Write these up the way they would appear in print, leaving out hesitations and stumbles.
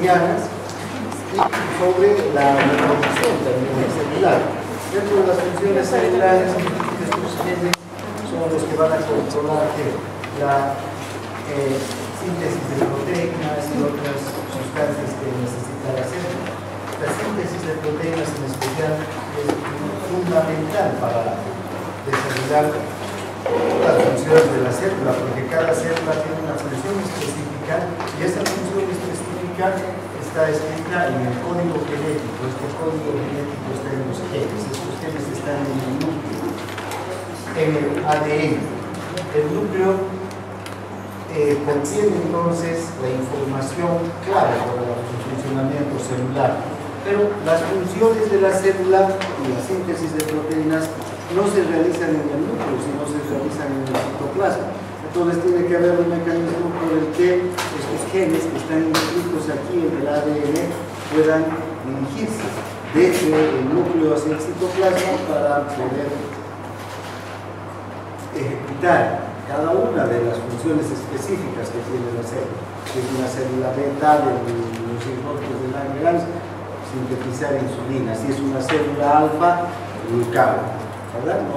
bacterianas y sobre la reproducción también celular. Dentro de las funciones celulares, estos genes son los que van a controlar la síntesis de proteínas y otras sustancias que necesita la célula. La síntesis de proteínas en especial es fundamental para desarrollar las funciones de la célula, porque cada célula tiene una función específica y esa función específica está escrita en el código genético. Este código genético está en los genes, estos genes están en el núcleo, en el ADN. El núcleo contiene entonces la información clave para su funcionamiento celular, pero las funciones de la célula y la síntesis de proteínas no se realizan en el núcleo, sino se realizan en el citoplasma. Entonces tiene que haber un mecanismo por el que estos genes que están inscritos aquí en el ADN puedan dirigirse desde el núcleo hacia el citoplasma para poder ejecutar cada una de las funciones específicas que tiene la célula. Si es una célula beta de los circuitos de Langerhans, sintetizar insulina. Si es una célula alfa, glucagón, ¿verdad?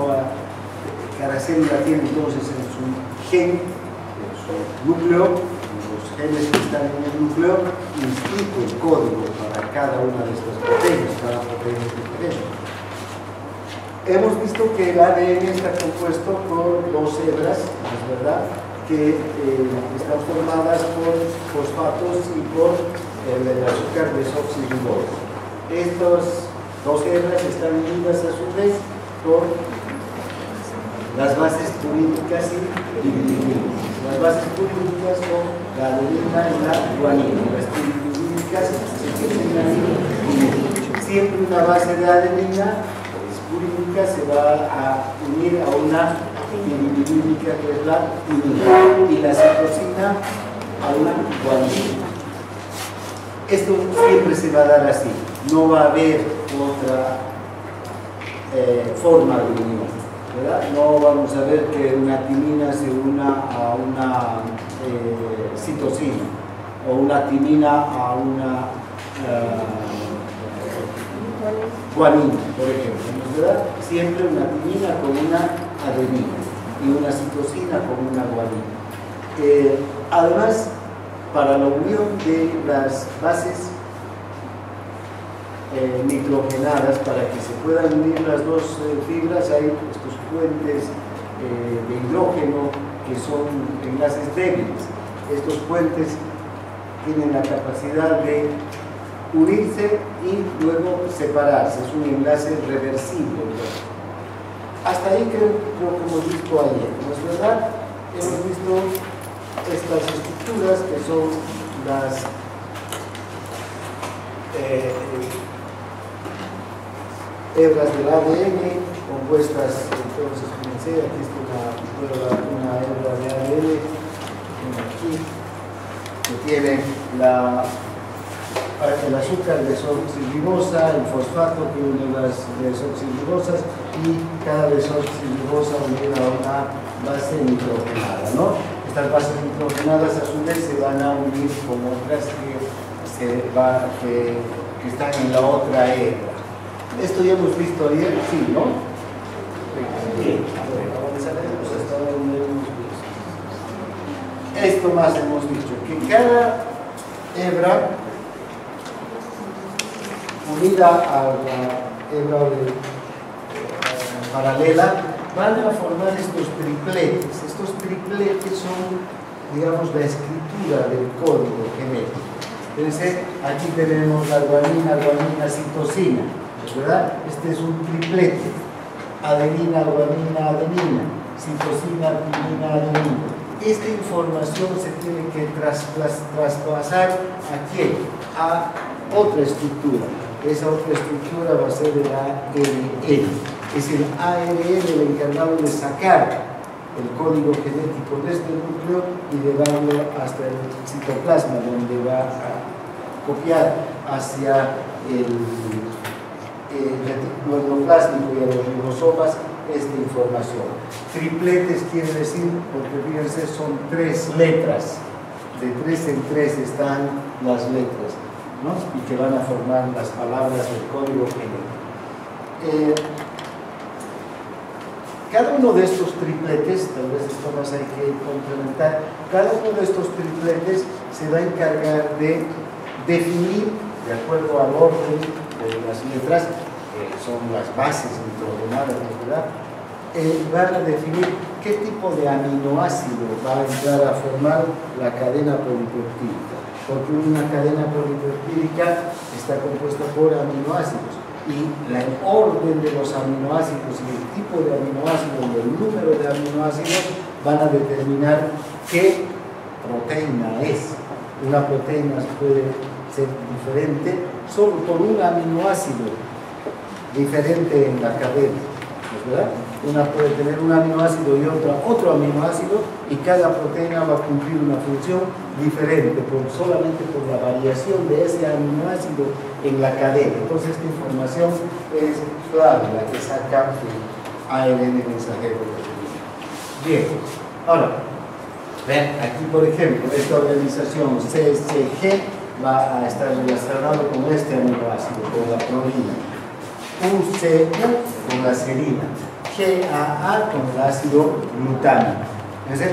Cada célula tiene entonces en su gen, en su núcleo, los genes que están en el núcleo, inscrito el código para cada una de estas proteínas, cada proteína es diferente. Hemos visto que el ADN está compuesto por dos hebras, ¿es verdad?, que están formadas por fosfatos y por el azúcar desoxirriboso. Estas dos hebras están unidas a su vez por las bases purídicas y piridínicas. Las bases purídicas son la adenina y la guanina. Las piridínicas se terminan en siempre una base de adenina purídica se va a unir a una piridínica que es la timina y la citosina a una guanina. Esto siempre se va a dar así, no va a haber otra forma de unión, ¿verdad? No vamos a ver que una timina se una a una citosina o una timina a una guanina, por ejemplo, ¿verdad? Siempre una timina con una adenina y una citosina con una guanina. Además, para la unión de las bases nitrogenadas, para que se puedan unir las dos fibras, hay estos puentes de hidrógeno que son enlaces débiles. Estos puentes tienen la capacidad de unirse y luego separarse, es un enlace reversible. Hasta ahí creo que hemos visto ayer, ¿no es verdad? Hemos visto estas estructuras que son las hebras del ADN compuestas, entonces comencé, aquí está una hebra de ADN, aquí que tiene el azúcar desoxirribosa, el fosfato que une las desoxirribosas y cada desoxirribosa unida a una base nitrogenada, ¿no? Estas bases nitrogenadas a su vez se van a unir con otras que están en la otra hebra. Esto ya hemos visto ayer, sí, ¿no? Bien, avanzaremos hasta donde hemos visto. Esto más hemos dicho, que cada hebra unida a la hebra paralela van a formar estos tripletes. Estos tripletes son, digamos, la escritura del código genético. Entonces, aquí tenemos la guanina, citosina, ¿verdad? Este es un triplete. Adenina, guanina, adenina. Citosina, timina, adenina. Esta información se tiene que traspasar ¿a quién? A otra estructura. Esa otra estructura va a ser el ARN. Es el ARN el encargado de sacar el código genético de este núcleo y llevarlo hasta el citoplasma, donde va a copiar hacia el retículo endoplásmico y a los ribosomas esta información. Tripletes quiere decir, porque fíjense, son tres letras. De 3 en 3 están las letras. ¿no? Y que van a formar las palabras del código genético. Cada uno de estos tripletes, tal vez esto más hay que complementar, cada uno de estos tripletes se va a encargar de definir, de acuerdo al orden de las letras, que son las bases nitrogenadas, ¿verdad? Van a definir qué tipo de aminoácido va a entrar a formar la cadena polipeptídica, porque una cadena polipeptídica está compuesta por aminoácidos. Y el orden de los aminoácidos y el tipo de aminoácidos y el número de aminoácidos van a determinar qué proteína es. Una proteína puede ser diferente solo por un aminoácido diferente en la cadena, ¿verdad? Una puede tener un aminoácido y otra otro aminoácido, y cada proteína va a cumplir una función diferente solamente por la variación de ese aminoácido en la cadena. Entonces esta información es clave, la que saca el ARN mensajero. Bien, ahora, ven, aquí por ejemplo, esta organización CCG va a estar relacionado con este aminoácido, con la prolina, UCU con la serina, GAA con el ácido glutámico. Entonces,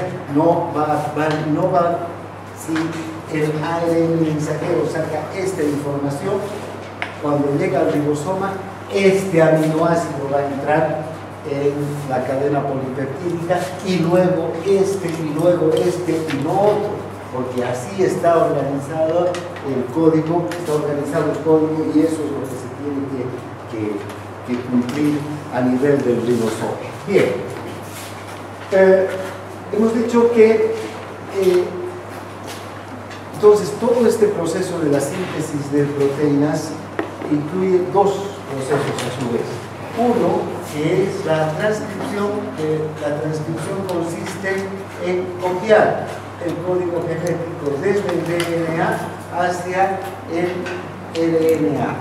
si el ARN mensajero saca esta información, cuando llega al ribosoma, este aminoácido va a entrar en la cadena polipeptídica, y luego este, y luego este, y no otro, porque así está organizado el código, y eso es lo que se tiene que cumplir a nivel del ribosoma. Bien, hemos dicho que entonces todo este proceso de la síntesis de proteínas incluye dos procesos a su vez. Uno, que es la transcripción. La transcripción consiste en copiar el código genético desde el DNA hacia el RNA.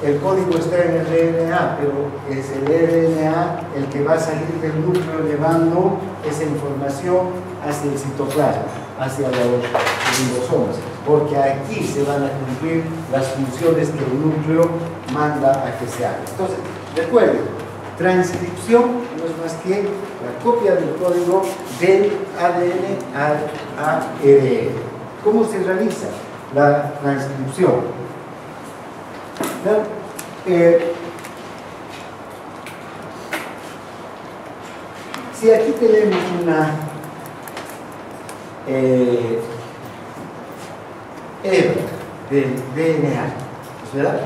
El código está en el RNA, pero es el RNA el que va a salir del núcleo llevando esa información hacia el citoplasma, hacia los ribosomas, porque aquí se van a cumplir las funciones que el núcleo manda a que se haga. Entonces, recuerden, transcripción no es más que la copia del código del ADN al ARN. ¿Cómo se realiza la transcripción? Si aquí tenemos una hebra del DNA, ¿verdad?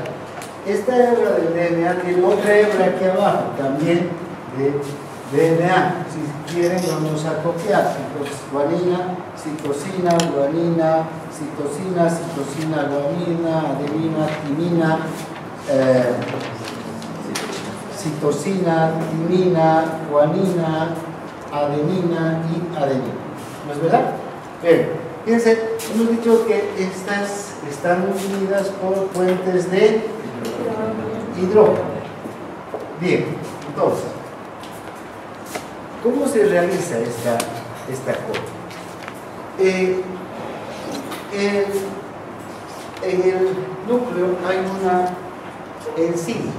Esta hebra del DNA tiene otra hebra aquí abajo también de DNA. Si quieren, vamos a copiar guanina, citosina, guanina, citosina, citosina, guanina, adenina, timina, citosina, timina, guanina, adenina y adenina. ¿No es verdad? Bien, fíjense, hemos dicho que estas están unidas por puentes de hidrógeno. Bien, entonces, ¿cómo se realiza esta cosa? En el núcleo hay una enzima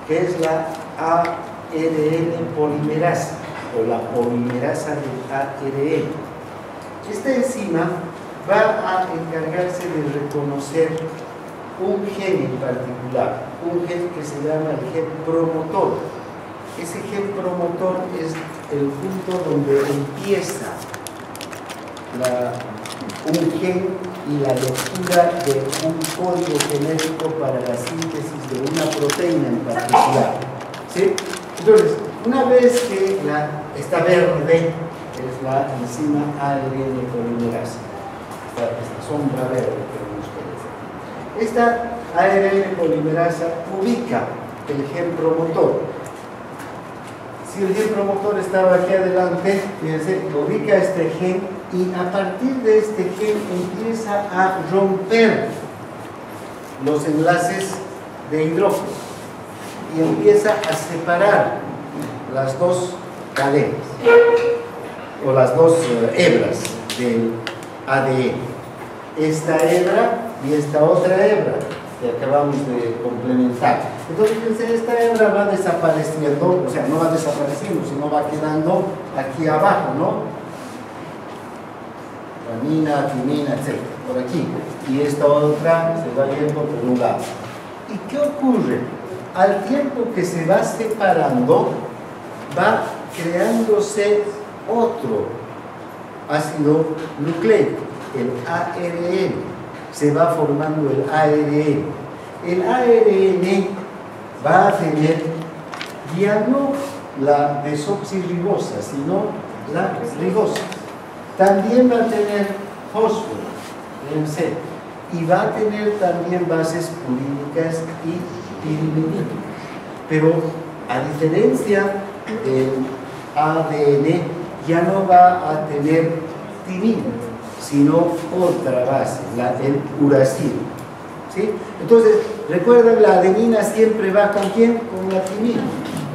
que es la ARN polimerasa o la polimerasa del ARN. Esta enzima va a encargarse de reconocer un gen en particular, un gen que se llama el gen promotor. Ese gen promotor es el punto donde empieza un gen y la lectura de un código genético para la síntesis de una proteína en particular. ¿Sí? Entonces, una vez que esta verde es la enzima ARN polimerasa, esta sombra verde que vemos por ejemplo. Esta ARN polimerasa ubica el gen promotor. Si el gen promotor estaba aquí adelante, fíjense, ubica este gen y a partir de este gen empieza a romper los enlaces de hidrógeno y empieza a separar las dos cadenas o las dos hebras del ADN. Esta hebra y esta otra hebra que acabamos de complementar. Entonces esta hebra va desapareciendo, o sea, no va desapareciendo, sino va quedando aquí abajo, ¿no? Guanina, timina, etc. Por aquí. Y esta otra se va yendo por un lado. ¿Y qué ocurre? Al tiempo que se va separando, va creándose otro ácido nucleico, el ARN. Se va formando el ARN. El ARN va a tener ya no la desoxirribosa, sino la ribosa. También va a tener fósforo en C y va a tener también bases purínicas y pirimidínicas. Pero a diferencia del ADN, ya no va a tener timina, sino otra base, el uracilo. ¿Sí? Entonces, recuerden, la adenina siempre va ¿con quién? Con la timina.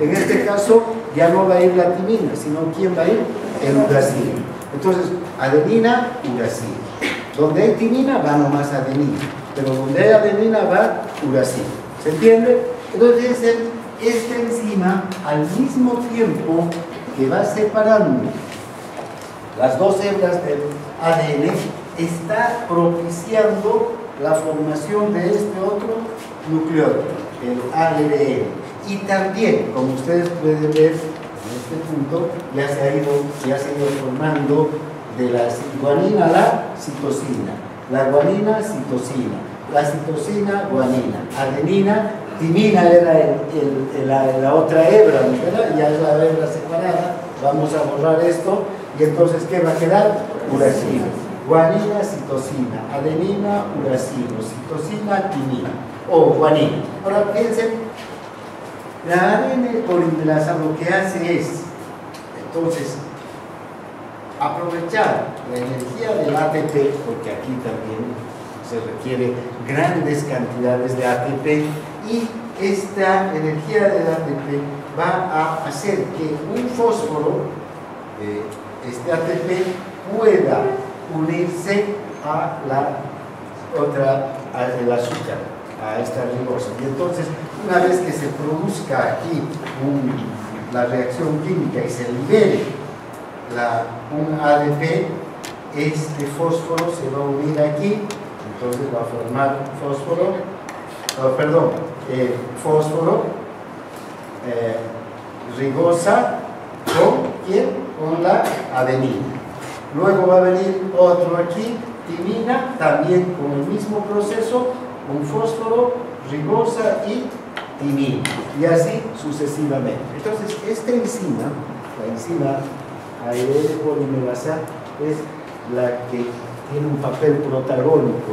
En este caso, ya no va a ir la timina, sino ¿quién va a ir? El uracilo. Entonces, adenina, uracilo. Donde hay timina, va nomás adenina. Pero donde hay adenina, va uracilo. ¿Se entiende? Entonces, esta enzima, al mismo tiempo que va separando las dos hebras del ADN, está propiciando la formación de este otro nucleótido, el ARN. Y también, como ustedes pueden ver en este punto, ya se ha ido formando de la guanina a la citosina, la guanina, citosina, la citosina, guanina, adenina, timina era la otra hebra, ¿verdad? Ya es la hebra separada. Vamos a borrar esto y entonces ¿qué va a quedar? Uracilo. Guanina, citosina, adenina, uracilo, citosina, timina o guanina. Ahora piensen, la ADN polimerasa lo que hace es, entonces, aprovechar la energía del ATP, porque aquí también se requiere grandes cantidades de ATP, y esta energía del ATP va a hacer que un fósforo, este ATP, pueda unirse a la otra, al azúcar, a esta ribosa. Y entonces, una vez que se produzca aquí la reacción química y se libere un ADP, este fósforo se va a unir aquí, entonces va a formar fósforo, ribosa, ¿con quién? Con la adenina. Luego va a venir otro aquí, timina, también con el mismo proceso, un fósforo, ribosa y timina, y así sucesivamente. Entonces, esta enzima, la enzima ARN polimerasa, es la que tiene un papel protagónico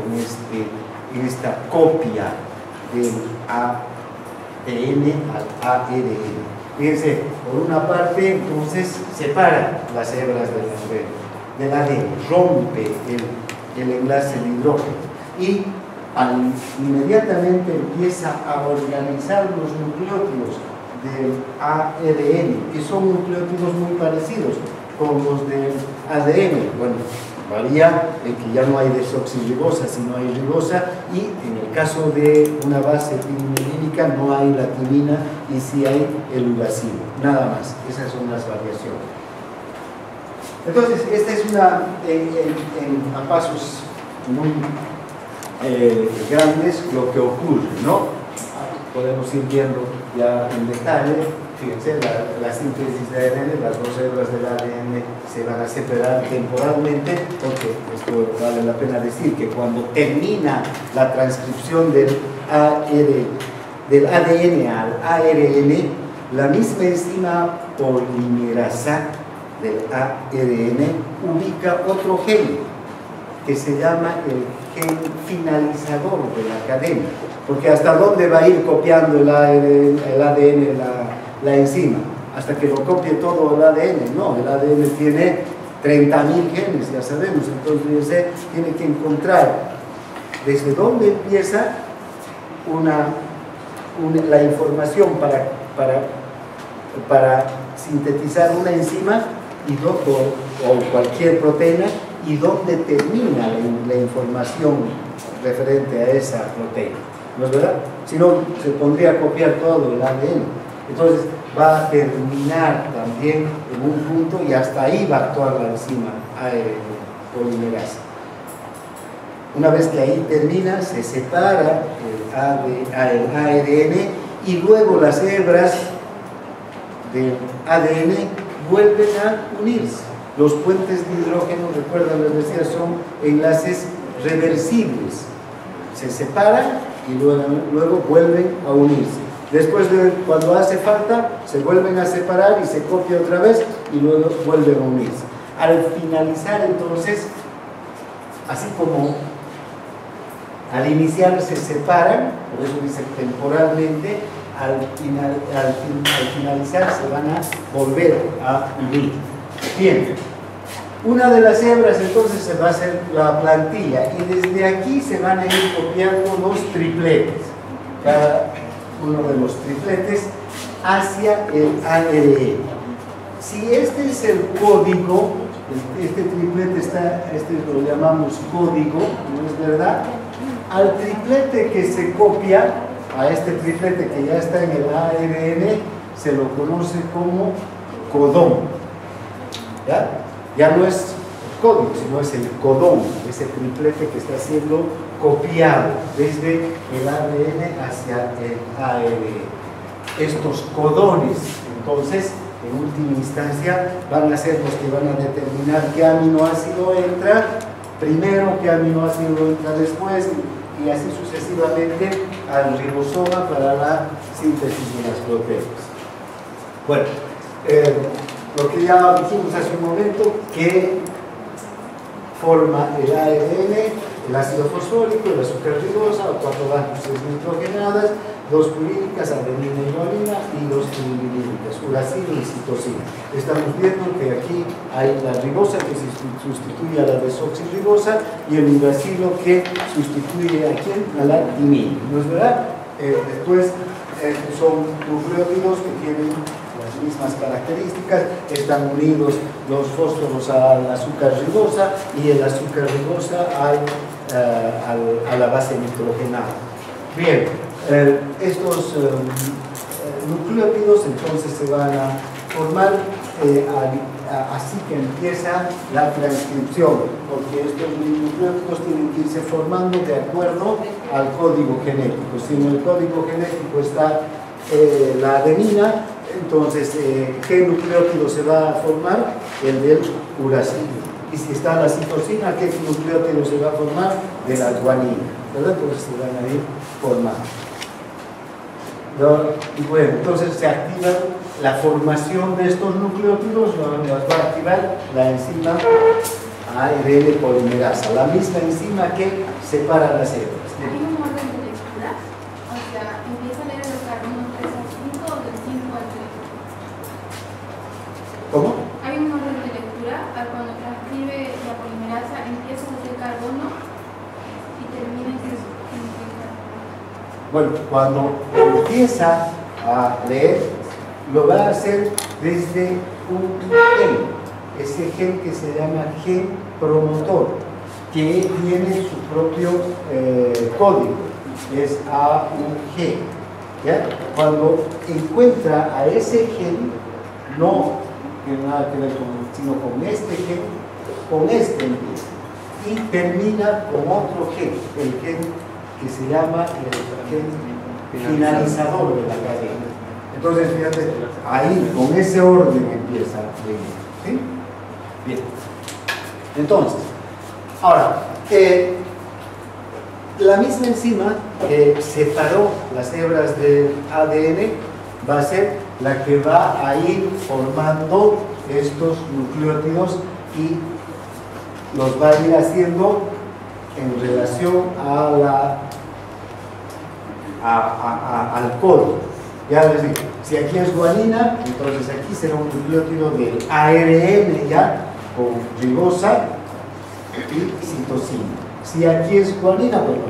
en esta copia del ADN al ARN. Fíjense, por una parte, entonces, separa las hebras del ADN, rompe el enlace de hidrógeno y inmediatamente empieza a organizar los nucleótidos del ARN, que son nucleótidos muy parecidos con los del ADN. Bueno, varía en que ya no hay desoxirribosa, sino hay ribosa, y en el caso de una base pirimidínica no hay la timina y sí hay el uracilo, nada más. Esas son las variaciones. Entonces, esta es a pasos muy grandes lo que ocurre, ¿no? Podemos ir viendo ya en detalle. Fíjense, la síntesis de ADN, las dos hebras del ADN se van a separar temporalmente, porque esto vale la pena decir que cuando termina la transcripción del ADN al ARN, la misma enzima polimerasa del ARN ubica otro gen que se llama el gen finalizador de la cadena, porque hasta dónde va a ir copiando el ADN la enzima, hasta que lo copie todo el ADN. No, el ADN tiene 30.000 genes, ya sabemos. Entonces tiene que encontrar desde dónde empieza la información para sintetizar una enzima o cualquier proteína, y dónde termina la información referente a esa proteína, ¿no es verdad? Si no, se pondría a copiar todo el ADN. Entonces va a terminar también en un punto y hasta ahí va a actuar la enzima polimerasa. Una vez que ahí termina, se separa el ARN y luego las hebras del ADN vuelven a unirse. Los puentes de hidrógeno, recuerdan, les decía, son enlaces reversibles. Se separan y luego vuelven a unirse. Después, cuando hace falta, se vuelven a separar y se copia otra vez y luego vuelven a unirse. Al finalizar, entonces, así como al iniciar se separan, por eso dice temporalmente, al finalizar se van a volver a unir. Bien, una de las hebras entonces se va a hacer la plantilla y desde aquí se van a ir copiando los tripletes, cada uno de los tripletes hacia el ARN. Si este es el código, este triplete está, este lo llamamos código, ¿no es verdad? Al triplete que se copia, a este triplete que ya está en el ARN, se lo conoce como codón. Ya no es el código, sino es el codón, ese triplete que está siendo copiado desde el ADN hacia el ARN. Estos codones, entonces, en última instancia, van a ser los que van a determinar qué aminoácido entra primero, qué aminoácido entra después, y así sucesivamente al ribosoma para la síntesis de las proteínas. Bueno, lo que ya dijimos hace un momento, que forma el ARN, el ácido fosfórico, el azúcar ribosa, 4 bases nitrogenadas, 2 purínicas, adenina y guanina, y 2 trimilínicas, uracilo y citosina. Estamos viendo que aquí hay la ribosa que sustituye a la desoxirribosa y el uracilo que sustituye a quién, a la timina, ¿no es verdad? Después son nucleótidos que tienen las mismas características, están unidos los fósforos al azúcar ribosa y el azúcar ribosa a la base nitrogenada. Bien, estos nucleótidos entonces se van a formar así que empieza la transcripción, porque estos nucleótidos tienen que irse formando de acuerdo al código genético. Si en el código genético está la adenina, entonces ¿qué nucleótido se va a formar? El del uracilo. Y si está la citosina, ¿qué nucleótido se va a formar? De la guanina, ¿verdad? Entonces se van a ir formando. Y bueno, entonces se activa la formación de estos nucleótidos, nos va a activar la enzima ARN polimerasa, la misma enzima que separa las hebras. ¿Hay un orden de lectura? O sea, ¿empieza a leer los carbonos 3 al 5 o del 5 al 3? ¿Cómo? ¿Hay un orden de lectura? Cuando transcribe la polimerasa, empieza a hacer carbono y termina en que Bueno, cuando empieza a leer, lo va a hacer desde un gen, ese gen que se llama gen promotor, que tiene su propio código, es AUG. ¿Ya? Cuando encuentra a ese gen, no tiene nada que ver sino con este gen, con este empieza, y termina con otro gen, el gen que se llama el gen finalizador de la cadena. Entonces, fíjate, ahí, con ese orden empieza a leer. ¿Sí? Bien. Entonces, ahora, la misma enzima que separó las hebras del ADN va a ser la que va a ir formando estos nucleótidos y los va a ir haciendo en relación al código. Ya les digo, si aquí es guanina, entonces aquí será un nucleótido del ARN ya con ribosa y citosina. Si aquí es guanina, bueno,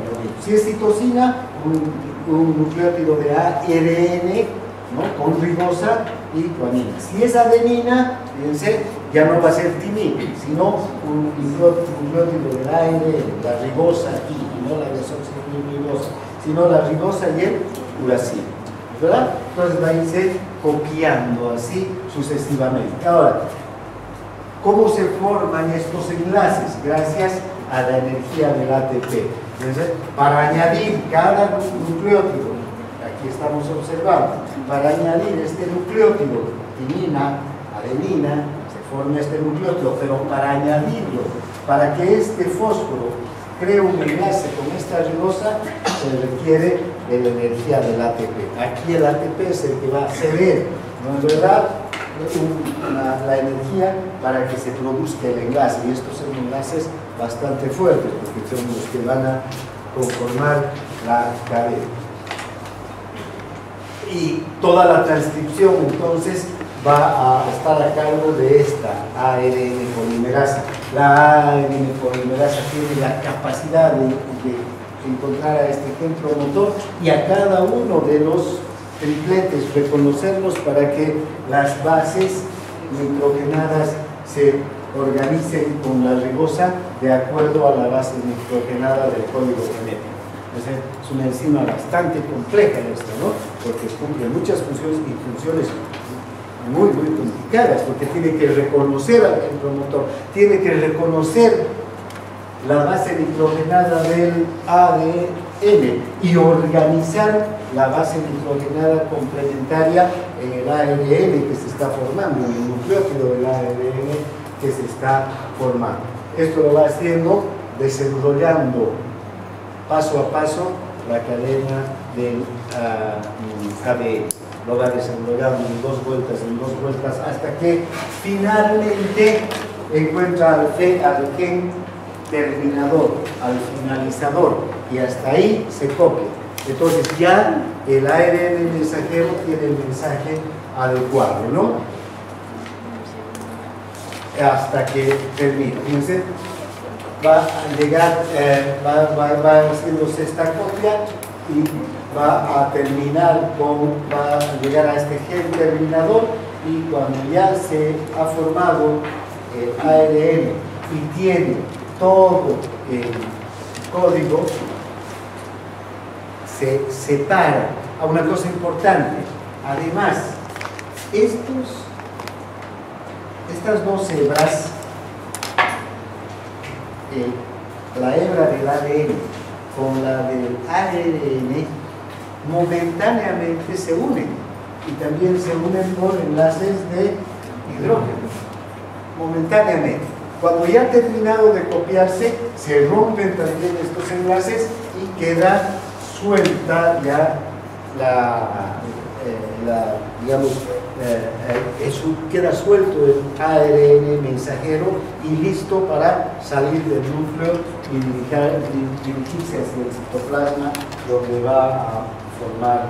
si es citosina, un nucleótido de ARN ¿no? Con ribosa y guanina. Si es adenina, fíjense, ya no va a ser timina, sino un nucleótido del aire, la ribosa aquí, no la desoxirribosa, sino la ribosa y el uracilo, ¿verdad? Entonces va a irse copiando así sucesivamente. Ahora, ¿cómo se forman estos enlaces? Gracias a la energía del ATP. Entonces, para añadir cada nucleótido, aquí estamos observando, para añadir este nucleótido, timina, adenina, se forma este nucleótido, pero para añadirlo, para que este fósforo cree un enlace con esta ribosa, se requiere de la energía del ATP. Aquí el ATP es el que va a ceder, ¿no es verdad?, la energía para que se produzca el enlace, y estos son enlaces bastante fuertes porque son los que van a conformar la cadena. Y toda la transcripción entonces va a estar a cargo de esta ARN polimerasa. La ARN polimerasa tiene la capacidad de encontrar a este centro motor y a cada uno de los tripletes, reconocerlos para que las bases nitrogenadas se organicen con la ribosa de acuerdo a la base nitrogenada del código genético. Es una enzima bastante compleja esta, ¿no? Porque cumple muchas funciones y funciones muy complicadas, porque tiene que reconocer al centro motor, tiene que reconocer la base nitrogenada del ADN y organizar la base nitrogenada complementaria en el ARN que se está formando, en el nucleótido del ARN que se está formando. Esto lo va haciendo desarrollando paso a paso la cadena del ADN. Lo va desarrollando en dos vueltas, hasta que finalmente encuentra al gen terminador, al finalizador, y hasta ahí se copia. Entonces ya el ARN mensajero tiene el mensaje adecuado, ¿no? Hasta que termine. Fíjense, va a llegar, va haciéndose esta copia y va a terminar va a llegar a este gen terminador, y cuando ya se ha formado el ARN y tiene todo el código, se separa a una cosa importante. Además, estas dos hebras, la hebra del ADN con la del ARN, momentáneamente se unen, y también se unen por enlaces de hidrógeno, momentáneamente. Cuando ya ha terminado de copiarse, se rompen también estos enlaces y queda suelta ya queda suelto el ARN mensajero y listo para salir del núcleo y dirigirse hacia el citoplasma, donde va a formar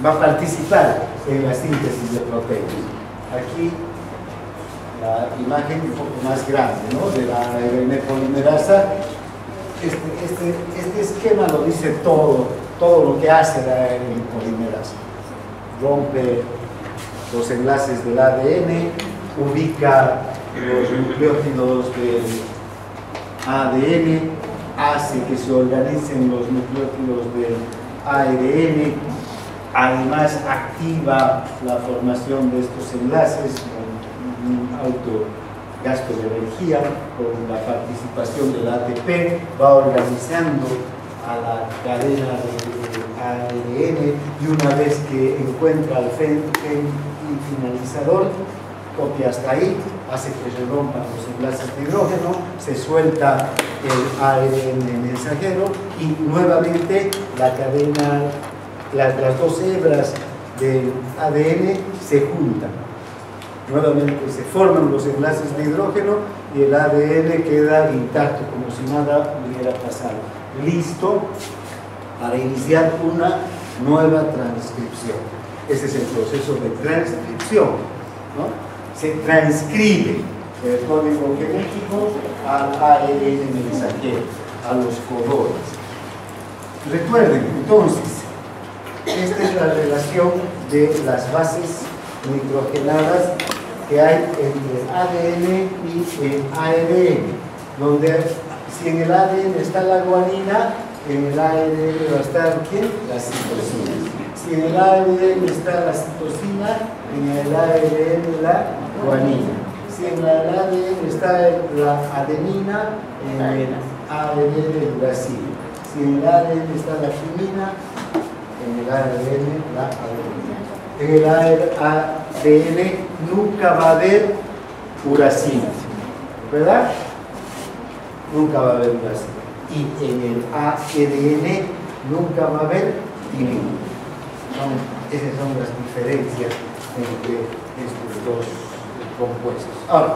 va a participar en la síntesis de proteínas. Aquí la imagen un poco más grande, ¿no?, de la ARN polimerasa. Este esquema lo dice todo lo que hace la ARN polimerasa. Rompe los enlaces del ADN, ubica los nucleótidos del ADN, hace que se organicen los nucleótidos del ARN, además activa la formación de estos enlaces con un alto gasto de energía, con la participación del ATP, va organizando a la cadena del ARN, y una vez que encuentra el gen finalizador, copia hasta ahí, hace que se rompan los enlaces de hidrógeno, se suelta el ARN mensajero y nuevamente la cadena, las dos hebras del ADN se juntan. Nuevamente se forman los enlaces de hidrógeno y el ADN queda intacto, como si nada hubiera pasado. Listo para iniciar una nueva transcripción. Ese es el proceso de transcripción, ¿no? Se transcribe el código genético al ARN mensajero, a los codores. Recuerden, entonces, Esta es la relación de las bases nitrogenadas que hay entre el ADN y el ARN, donde si en el ADN está la guanina, en el ARN va a estar ¿quién? La citosina. Si en el ARN está la citosina, en el ARN la guanina. Si en el ADN está la adenina, en el ARN el uracilo. Si en el ARN está la timina, en el ARN la adenina. En el ADN nunca va a haber uracilo, ¿verdad? Nunca va a haber uracilo. Y en el ARN nunca va a haber timina. Esas son las diferencias entre estos dos compuestos. Ahora,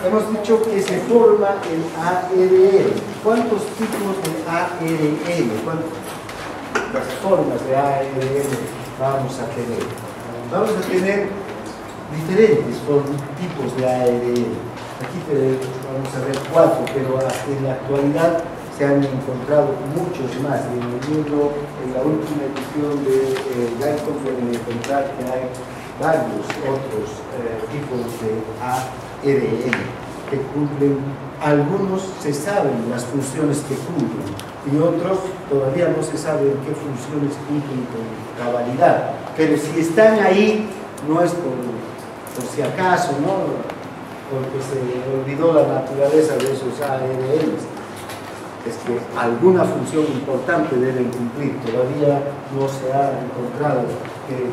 hemos dicho que se forma el ARN. ¿Cuántos tipos de ARN? ¿Cuántas formas de ARN vamos a tener? Vamos a tener diferentes tipos de ARN. Aquí vamos a ver 4, pero en la actualidad se han encontrado muchos más. En el libro, en la última edición de Guyton, pueden encontrar que hay varios otros tipos de ARN que cumplen. Algunos se saben las funciones que cumplen y otros todavía no se saben qué funciones cumplen con cabalidad. Pero si están ahí, no es por si acaso, ¿no? Porque se olvidó la naturaleza de esos ARNs. Es que alguna función importante deben cumplir. Todavía no se ha encontrado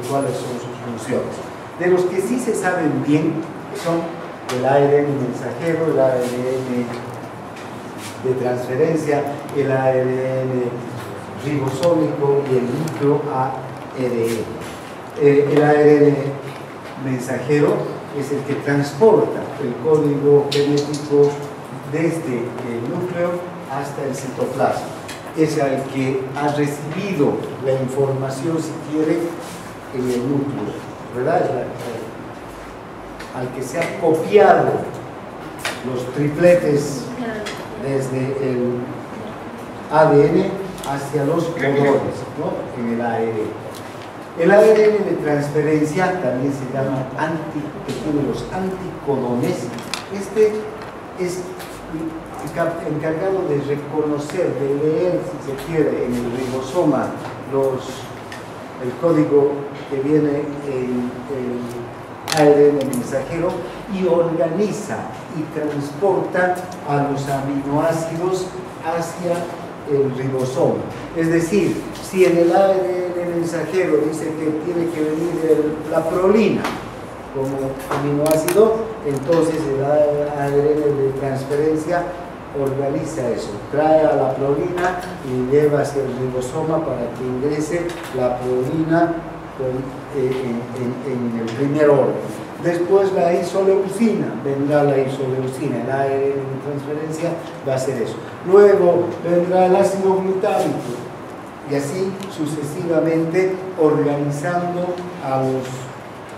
cuáles son sus funciones. De los que sí se saben bien son el ARN mensajero, el ARN de transferencia, el ARN ribosómico y el microARN. El ARN mensajero es el que transporta el código genético desde el núcleo hasta el citoplasma. Es el que ha recibido la información, si quiere, en el núcleo, ¿verdad? Al que se ha copiado los tripletes desde el ADN hacia los codones, ¿no? En el ARN. El ARN de transferencia también se llama que tiene los anticodones. Este es encargado de reconocer, de leer, si se quiere, en el ribosoma el código que viene en el ARN mensajero y organiza y transporta a los aminoácidos hacia el ribosoma. Es decir, si en el ARN mensajero dice que tiene que venir la prolina como aminoácido, entonces el ARN de transferencia organiza eso, trae a la prolina y lleva hacia el ribosoma para que ingrese la prolina en el primer orden. Después la isoleucina, vendrá la isoleucina, el ARN de transferencia va a hacer eso. Luego vendrá el ácido glutámico y así sucesivamente organizando a los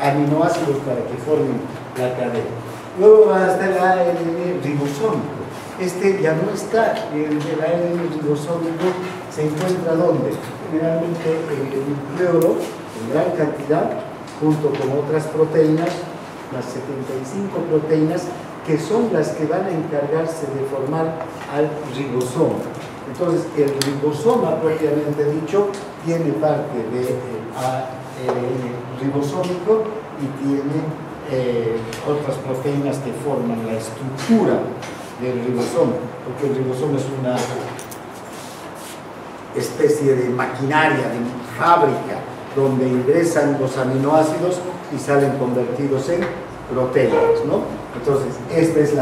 aminoácidos para que formen la cadena. Luego va a estar el ARN ribosómico. Este ya no está, el ARN ribosómico se encuentra ¿dónde? Generalmente en el nucleolo, en gran cantidad, junto con otras proteínas, las 75 proteínas, que son las que van a encargarse de formar al ribosoma. Entonces, el ribosoma, propiamente dicho, tiene parte del ARN ribosómico y tiene otras proteínas que forman la estructura del ribosoma, porque el ribosoma es una especie de maquinaria, de fábrica, donde ingresan los aminoácidos y salen convertidos en proteínas, ¿no? Entonces, esta es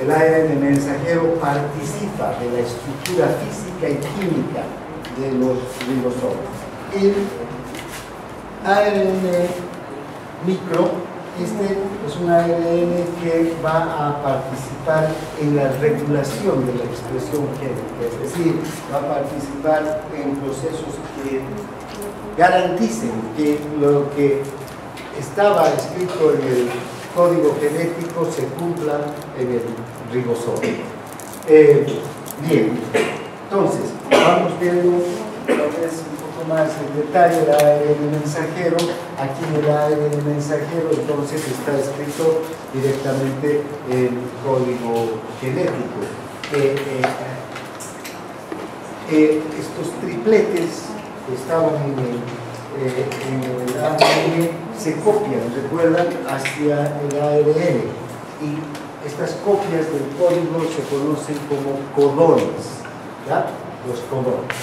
el ARN mensajero participa de la estructura física y química de los ribosomas. El ARN micro, este es un ARN que va a participar en la regulación de la expresión génica, es decir, va a participar en procesos que garanticen que lo que estaba escrito en el código genético se cumpla en el ribosoma. Bien, entonces, vamos viendo otra vez un poco más en detalle el ARN mensajero. Aquí en el ARN mensajero entonces está escrito directamente el código genético. Estos tripletes que estaban en el ADN se copian, recuerdan, hacia el ARN, y estas copias del código se conocen como codones, ¿ya? Los codones.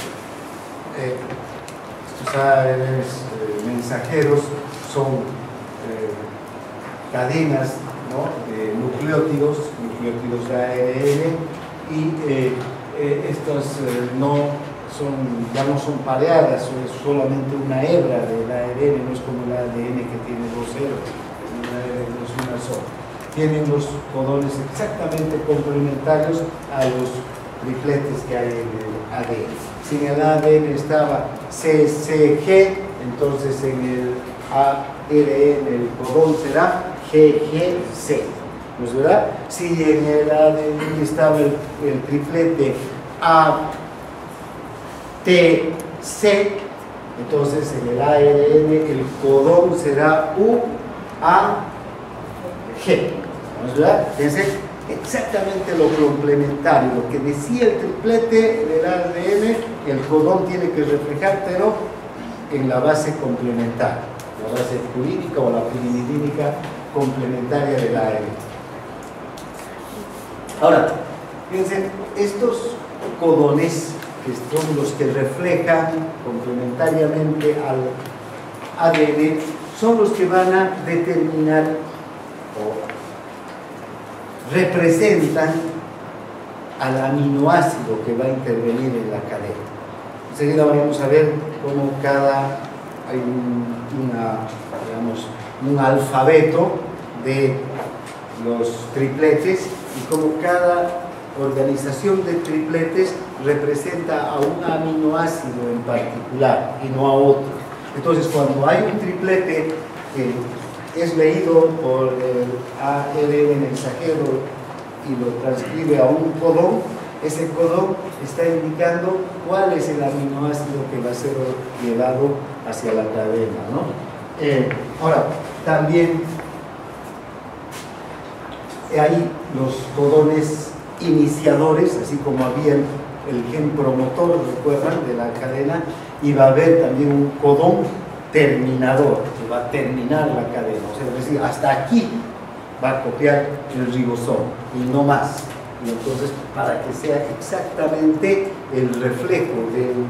Estos ARN mensajeros son cadenas, ¿no?, de nucleótidos de ARN, y estos ya no son pareadas, es solamente una hebra del ARN, no es como el ADN que tiene dos hebras, no es una sola. Tienen los codones exactamente complementarios a los tripletes que hay en el ADN. Si en el ADN estaba CCG, entonces en el ARN el codón será GGC, ¿no es verdad? Si en el ADN estaba el triplete ATC, entonces en el ARN el codón será UAG, ¿no es verdad? Fíjense, exactamente lo complementario, lo que decía el triplete del ADN, el codón tiene que reflejar, pero en la base complementaria, la base purídica o la pirimidínica complementaria del ARN. Ahora, fíjense, estos codones, que son los que reflejan complementariamente al ADN, son los que van a determinar o representan al aminoácido que va a intervenir en la cadena. Enseguida vamos a ver cómo hay un alfabeto de los tripletes y cómo cada organización de tripletes representa a un aminoácido en particular y no a otro. Entonces, cuando hay un triplete que es leído por el ARN mensajero y lo transcribe a un codón, ese codón está indicando cuál es el aminoácido que va a ser llevado hacia la cadena, ¿no? Ahora, también hay los codones iniciadores, así como había el gen promotor, recuerdan, de la cadena, y va a haber también un codón terminador, que va a terminar la cadena, o sea, es decir, hasta aquí va a copiar el ribosoma y no más. Y entonces, para que sea exactamente el reflejo del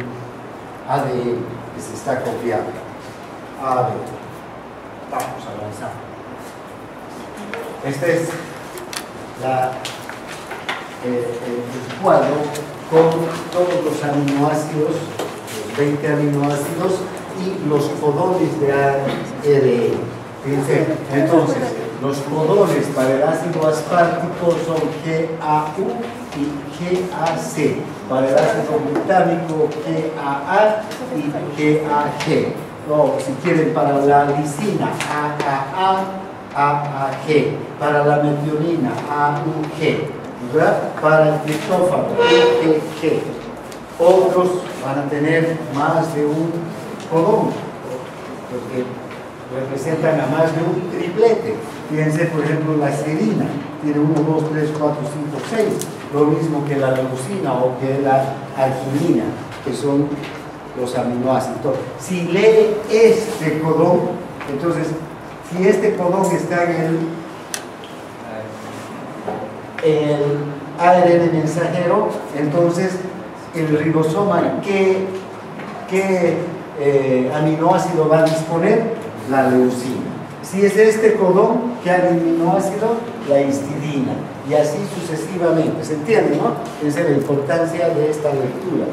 ADN que se está copiando. A ver, vamos a avanzar. Este es el cuadro con todos los aminoácidos, los 20 aminoácidos y los codones de ARN. Fíjense, entonces, los codones para el ácido aspartico son GAU y GAC. Para el ácido glutámico, GAA y GAG. O si quieren, para la lisina, AAA, AAG. Para la metionina, AUG. ¿Verdad? Para el triptófano, IgG. Otros van a tener más de un codón, porque representan a más de un triplete. Fíjense, por ejemplo, la serina tiene 1, 2, 3, 4, 5, 6, lo mismo que la leucina o que la arginina, que son los aminoácidos. Si lee este codón, entonces, si este codón está en el ARN mensajero, entonces el ribosoma, ¿qué aminoácido va a disponer? La leucina. Si es este codón, ¿qué aminoácido? La histidina. Y así sucesivamente. ¿Se entiende, no? Esa es la importancia de esta lectura.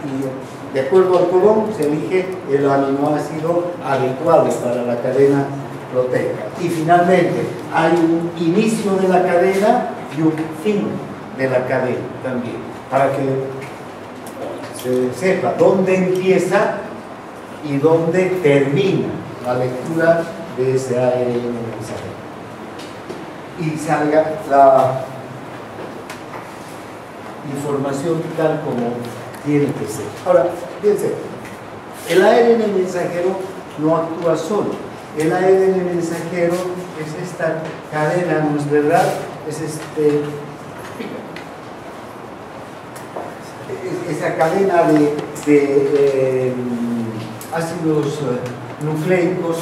Y de acuerdo al codón se elige el aminoácido adecuado para la cadena proteica. Y finalmente, hay un inicio de la cadena y un fin de la cadena también, para que se sepa dónde empieza y dónde termina la lectura de ese ARN mensajero y salga la información tal como tiene que ser. Ahora, fíjense, El ARN mensajero no actúa solo. El ARN mensajero es esta cadena, ¿no es verdad? Es esa cadena de ácidos nucleicos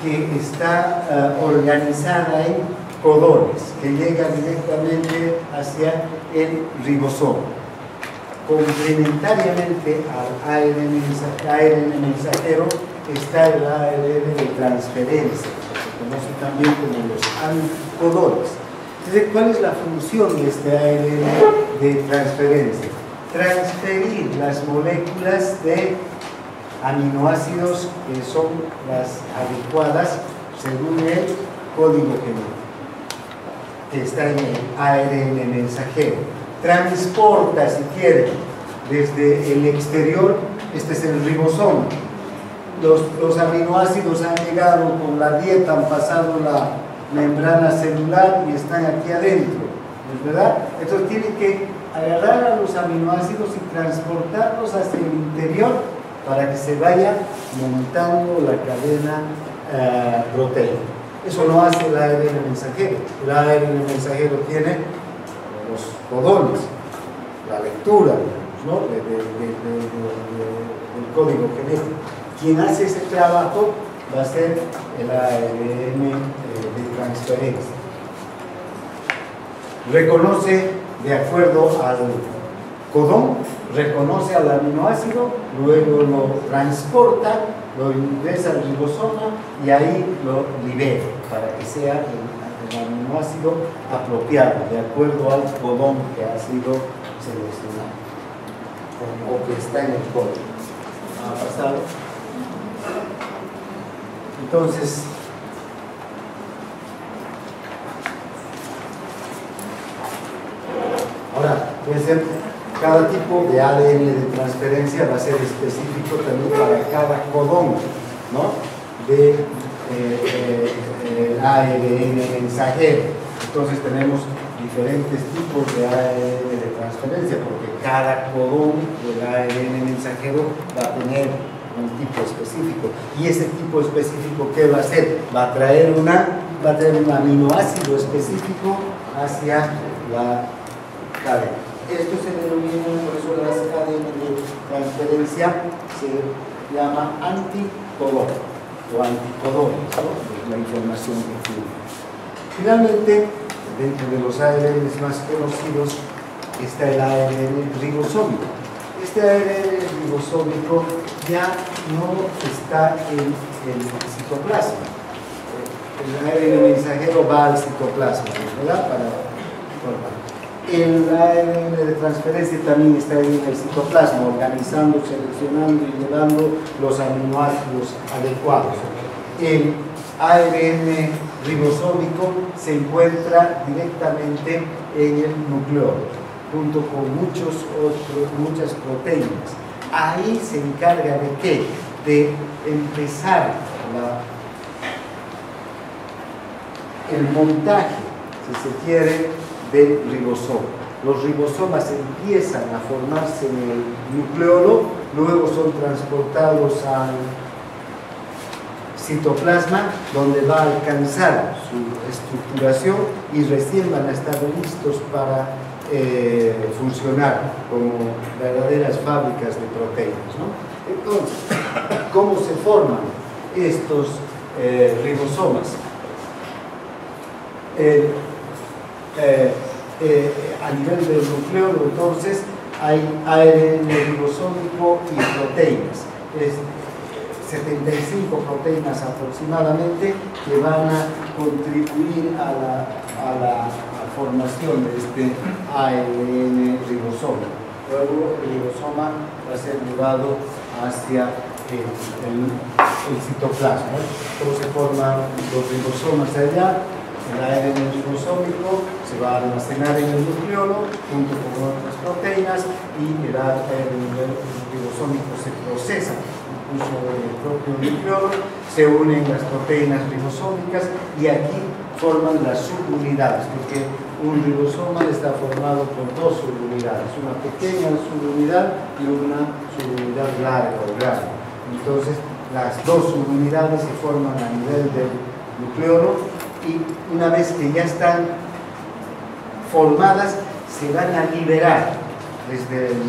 que está organizada en codones que llegan directamente hacia el ribosoma. Complementariamente al ARN mensajero está el ARN de transferencia, que se conoce también como los ancodones. Entonces, ¿cuál es la función de este ARN de transferencia? Transferir las moléculas de aminoácidos que son las adecuadas según el código genético que está en el ARN mensajero. Transporta, si quieren, desde el exterior, este es el ribosoma. Los aminoácidos han llegado con la dieta, han pasado la membrana celular y están aquí adentro, ¿es verdad? Entonces tienen que agarrar a los aminoácidos y transportarlos hacia el interior para que se vaya montando la cadena proteica. Eso no hace el ARN mensajero. El ARN mensajero tiene los codones, la lectura, ¿no? del código genético. Quien hace ese trabajo va a ser el ARN de transferencia. Reconoce, de acuerdo al codón, reconoce al aminoácido, luego lo transporta, lo ingresa al ribosoma y ahí lo libera para que sea el aminoácido apropiado, de acuerdo al codón que ha sido seleccionado o que está en el código. ¿Ha pasado? Entonces, ahora, cada tipo de ADN de transferencia va a ser específico también para cada codón, ¿no? de ARN mensajero. Entonces tenemos diferentes tipos de ARN de transferencia porque cada codón del ARN mensajero va a tener un tipo específico, y ese tipo específico, ¿qué va a hacer? Va a traer un aminoácido específico hacia la cadena. Esto se denomina, por eso las cadenas de transferencia se llama anticodón o anticodones, ¿no? La información que tiene. Finalmente, dentro de los ARNs más conocidos está el ARN ribosómico. Este ARN ribosómico ya no está en el citoplasma. El ARN mensajero va al citoplasma, ¿verdad? Para formar. El ARN de transferencia también está en el citoplasma, organizando, seleccionando y llevando los aminoácidos adecuados. El ARN ribosómico se encuentra directamente en el nucleolo, junto con muchas proteínas. Ahí se encarga de ¿qué? De empezar el montaje, si se quiere, del ribosoma. Los ribosomas empiezan a formarse en el nucleolo, luego son transportados al citoplasma, donde va a alcanzar su estructuración y recién van a estar listos para funcionar como verdaderas fábricas de proteínas, ¿no? Entonces, ¿cómo se forman estos ribosomas? A nivel del nucleolo, entonces, hay ARN ribosómico y proteínas. 75 proteínas aproximadamente que van a contribuir a la formación de este ARN ribosómico. Luego el ribosoma va a ser llevado hacia el citoplasma. Entonces se forman los ribosomas allá, el ARN ribosómico se va a almacenar en el nucleolo junto con otras proteínas y el ARN ribosómico se procesa incluso en el propio nucleolo, se unen las proteínas ribosómicas y aquí forman las subunidades, porque un ribosoma está formado por dos subunidades, una pequeña subunidad y una subunidad larga o grande. Entonces, las dos subunidades se forman a nivel del nucleolo y una vez que ya están formadas, se van a liberar desde el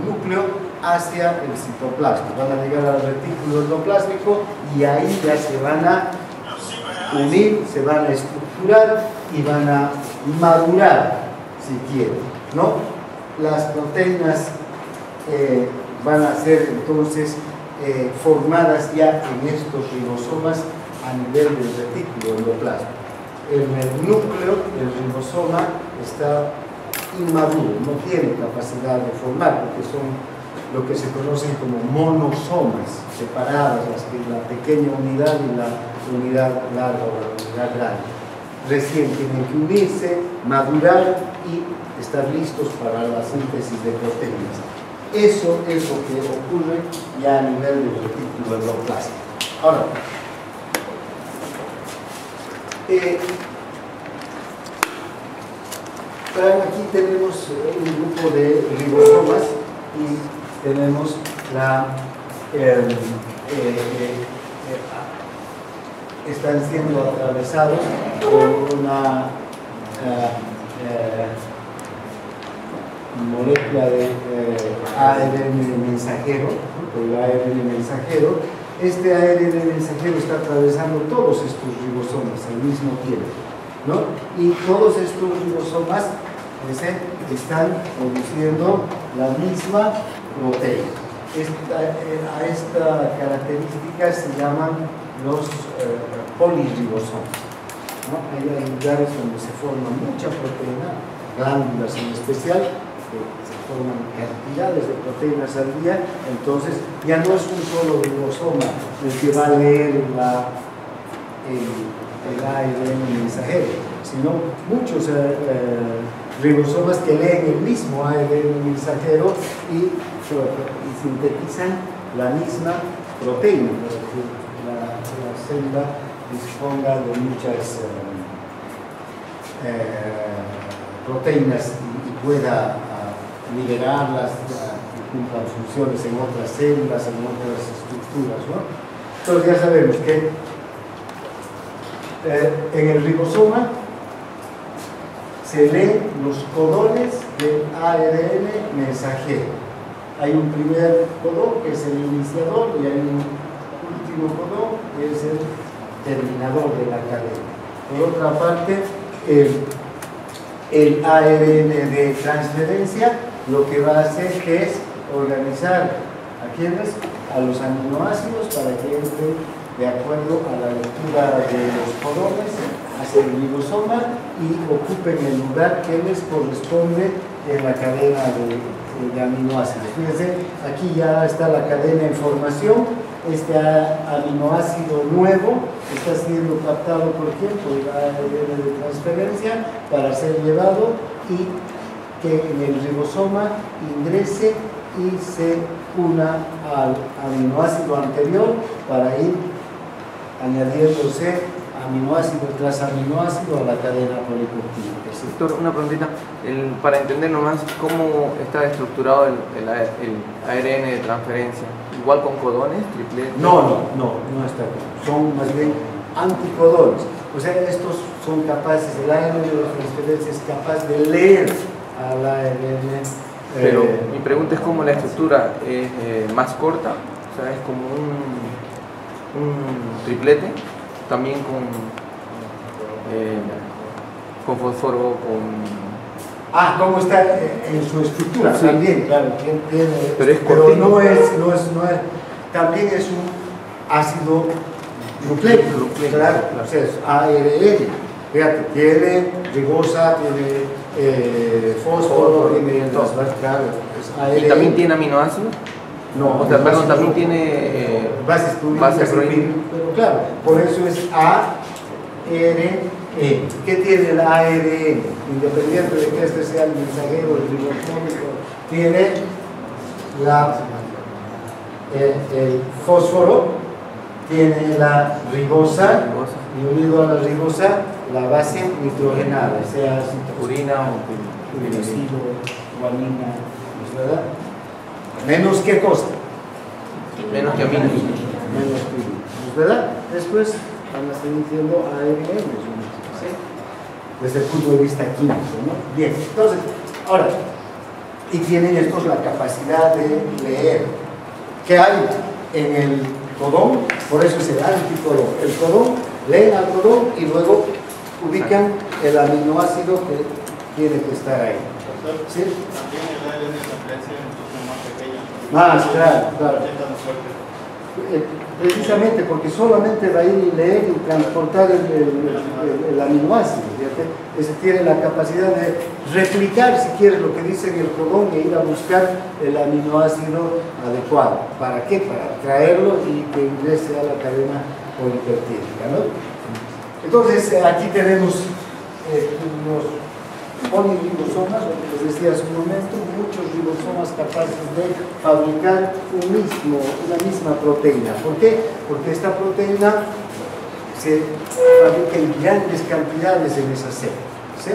núcleo hacia el citoplasma. Van a llegar al retículo endoplásmico y ahí ya se van a unir, se van a estructurar y van a madurar, si quieren, ¿no? Las proteínas van a ser entonces formadas ya en estos ribosomas a nivel del retículo endoplasma. En el núcleo, el ribosoma está inmaduro, no tiene capacidad de formar, porque son lo que se conocen como monosomas separadas, la pequeña unidad y la unidad larga o la unidad grande. Recién tienen que unirse, madurar y estar listos para la síntesis de proteínas. Eso es lo que ocurre ya a nivel del retículo endoplasma. Ahora, aquí tenemos un grupo de ribosomas y tenemos están siendo atravesados por una molécula de ARN mensajero, por el ARN mensajero. Este ARN mensajero está atravesando todos estos ribosomas al mismo tiempo, ¿no? Y todos estos ribosomas están produciendo la misma proteína. A esta característica se llaman los polirribosomas, ¿no? Hay lugares donde se forma mucha proteína, glándulas en especial, que se forman cantidades de proteínas al día. Entonces ya no es un solo ribosoma el que va a leer el ARN mensajero, sino muchos ribosomas que leen el mismo ARN mensajero y sintetizan la misma proteína, para que la célula disponga de muchas proteínas y pueda liberarlas, cumplan funciones en otras células, en otras estructuras, ¿no? Entonces ya sabemos que en el ribosoma se leen los codones del ARN mensajero. Hay un primer codón que es el iniciador y hay un último codón que es el terminador de la cadena. Por otra parte, el ARN de transferencia lo que va a hacer es organizar ¿a quiénes? A los aminoácidos para que entren de acuerdo a la lectura de los codones hacia el ribosoma y ocupen el lugar que les corresponde en la cadena de aminoácidos. Fíjense, aquí ya está la cadena en formación. Este aminoácido nuevo está siendo captado por quién, por el ARN de transferencia para ser llevado y que en el ribosoma ingrese y se una al aminoácido anterior para ir añadiéndose aminoácido tras aminoácido a la cadena polipeptídica. ¿Sí? Doctor, una preguntita, para entender nomás cómo está estructurado el ARN de transferencia, igual con codones, tripletes. No está. Son más bien anticodones. O sea, estos son capaces, el ARN de transferencia es capaz de leer al ARN. Pero mi pregunta es cómo la estructura es más corta, o sea, es como un triplete, también con fósforo, ¿cómo está en su estructura? Sí. También, claro, pero no es, también es un ácido nucleico, claro, o sea, es ARN. Fíjate, tiene ribosa, tiene fósforo, tiene todo, claro, es ARN. ¿Y también tiene aminoácidos? No, o sea, perdón, también tiene bases proteínas, pero claro, por eso es ARN. ¿Qué tiene el ARN? Independiente de que este sea el mensajero, el ribosómico, tiene el fósforo, tiene la ribosa, y unido a la ribosa, la base nitrogenada, sea citopurina o uracilo, guanina, ¿verdad? Menos qué cosa, Menos que aminos. Menos triglicéridos, ¿verdad? Después van a seguir siendo ARN, ¿sí? Desde el punto de vista químico, ¿no? Bien, entonces, ahora, y tienen estos la capacidad de leer. ¿Qué hay en el codón? Por eso es el anticodón. El codón, leen al codón y luego ubican el aminoácido que tiene que estar ahí. ¿Sí? También el ARN de transferencia es más pequeño. Más, claro. Fuerte. Precisamente porque solamente va a ir y leer y transportar el aminoácido, ¿fíjate? Ese tiene la capacidad de replicar, si quieres, lo que dice en el codón e ir a buscar el aminoácido adecuado. ¿Para qué? Para traerlo y que ingrese a la cadena polipeptídica, ¿no? Entonces, aquí tenemos unos poliribosomas, lo que les decía hace un momento, muchos ribosomas capaces de fabricar una misma proteína. ¿Por qué? Porque esta proteína se fabrica en grandes cantidades en esa célula, ¿sí?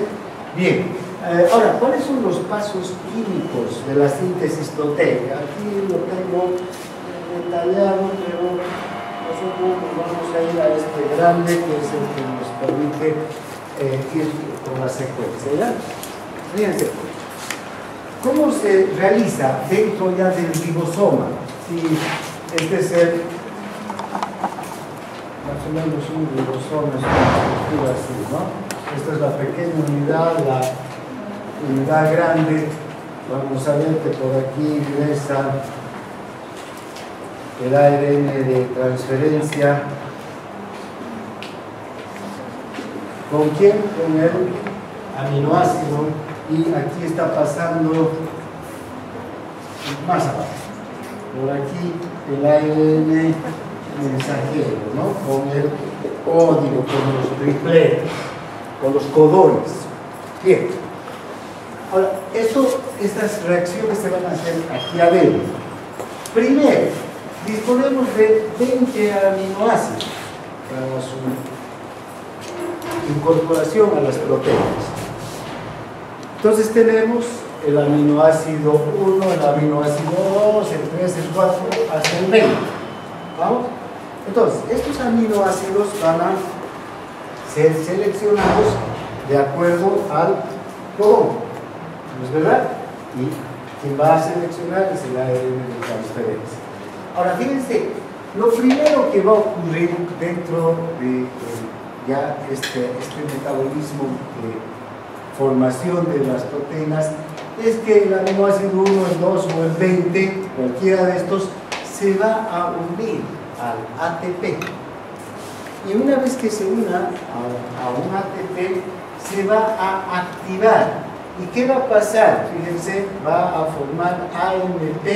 Bien, ahora, ¿cuáles son los pasos químicos de la síntesis proteica? Aquí lo tengo detallado, pero nosotros vamos a ir a este grande que es el que nos permite ir con la secuencia, ¿verdad? Fíjense, ¿cómo se realiza dentro ya del ribosoma? Si este es el, más o menos un ribosoma, es una estructura así, ¿no? Esta es la pequeña unidad, la unidad grande. Vamos a ver que por aquí ingresa el ARN de transferencia. ¿Con quién? Con el aminoácido, y aquí está pasando más abajo. Por aquí el ARN mensajero, ¿no? Con el código, con los tripletes, con los codones. Bien. Ahora, estas reacciones se van a hacer aquí adentro. Primero, disponemos de 20 aminoácidos para su incorporación a las proteínas. Entonces tenemos el aminoácido 1, el aminoácido 2, el 3, el 4, hasta el 20. ¿Vamos? Entonces, estos aminoácidos van a ser seleccionados de acuerdo al codón, ¿no es verdad? Y quien va a seleccionar es el ARN de transferencia. Ahora, fíjense, lo primero que va a ocurrir dentro de ya este metabolismo de formación de las proteínas es que el aminoácido 1, el 2 o el 20, cualquiera de estos, se va a unir al ATP. Y una vez que se una a un ATP, se va a activar. ¿Y qué va a pasar? Fíjense, va a formar AMP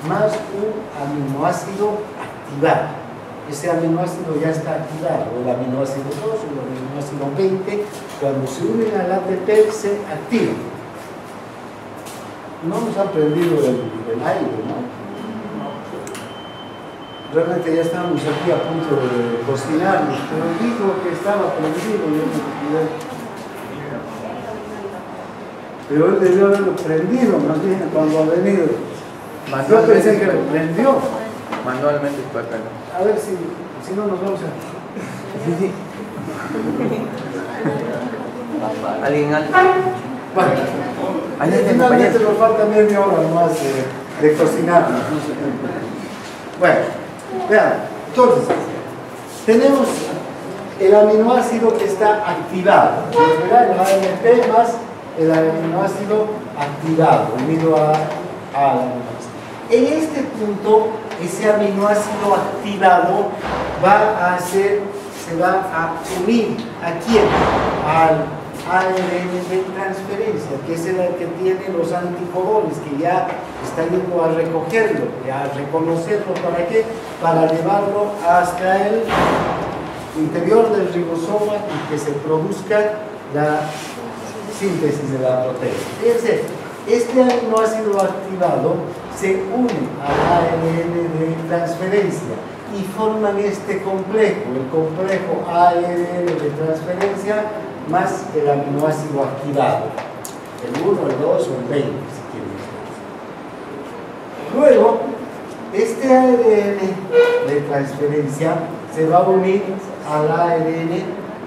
más un aminoácido activado. Ese aminoácido ya está activado, el aminoácido 2 o el aminoácido 20, cuando se unen al ATP se activa. No nos ha prendido el aire, ¿no? Realmente ya estábamos aquí a punto de cocinarnos, pero dijo que estaba prendido, yo me cuidé. Pero él debió haberlo prendido, más bien, cuando ha venido. Yo pensé que lo prendió. Manualmente fue acá. A ver si no nos vamos a... ¿Alguien? Bueno, finalmente nos falta media hora más de cocinar. Bueno, vean, entonces, tenemos el aminoácido que está activado, ¿verdad? El AMP más el aminoácido activado, unido al aminoácido. En este punto, ese aminoácido activado se va a unir ¿a quién? Al ARN de transferencia, que es el que tiene los anticodones, que ya está yendo a recogerlo, a reconocerlo. ¿Para qué? Para llevarlo hasta el interior del ribosoma y que se produzca la síntesis de la proteína. Fíjense, este aminoácido activado se une al ARN de transferencia y forman este complejo, el complejo ARN de transferencia más el aminoácido activado, el 1, el 2 o el 20, si quieren. Luego, Este ARN de transferencia se va a unir al ARN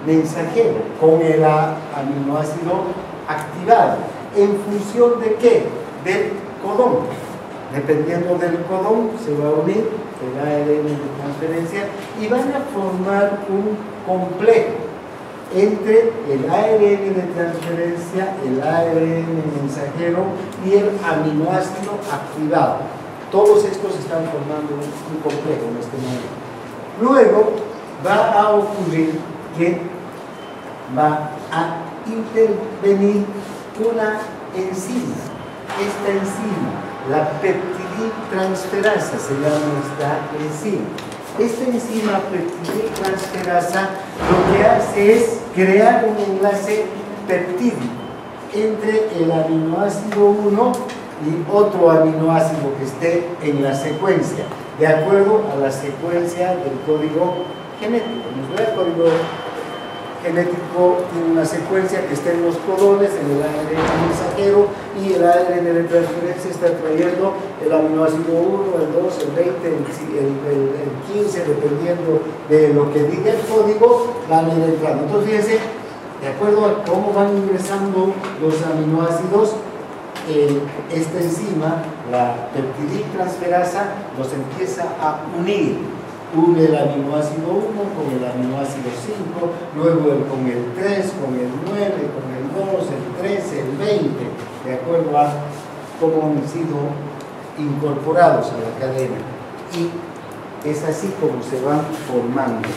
mensajero con el aminoácido activado. ¿En función de qué? Del codón. Dependiendo del codón se va a unir el ARN de transferencia y van a formar un complejo entre el ARN de transferencia, el ARN mensajero y el aminoácido activado. Todos estos están formando un complejo en este momento. Luego va a ocurrir que va a intervenir una enzima. Esta enzima, la peptidiltransferasa, se llama esta enzima. Esta enzima peptidiltransferasa lo que hace es crear un enlace peptídico entre el aminoácido 1 y otro aminoácido que esté en la secuencia, de acuerdo a la secuencia del código genético. El código genético tiene una secuencia que está en los codones, en el ARN mensajero, y el ARN de transferencia está trayendo el aminoácido 1, el 2, el 20, el 15, dependiendo de lo que diga el código, van a ir entrando. Entonces, fíjense, de acuerdo a cómo van ingresando los aminoácidos, esta enzima, la peptidiltransferasa, los empieza a unir. Une el aminoácido 1 con el aminoácido 5, luego con el 3, con el 9, con el 2, el 13, el 20, de acuerdo a cómo han sido incorporados a la cadena. Y es así como se van formando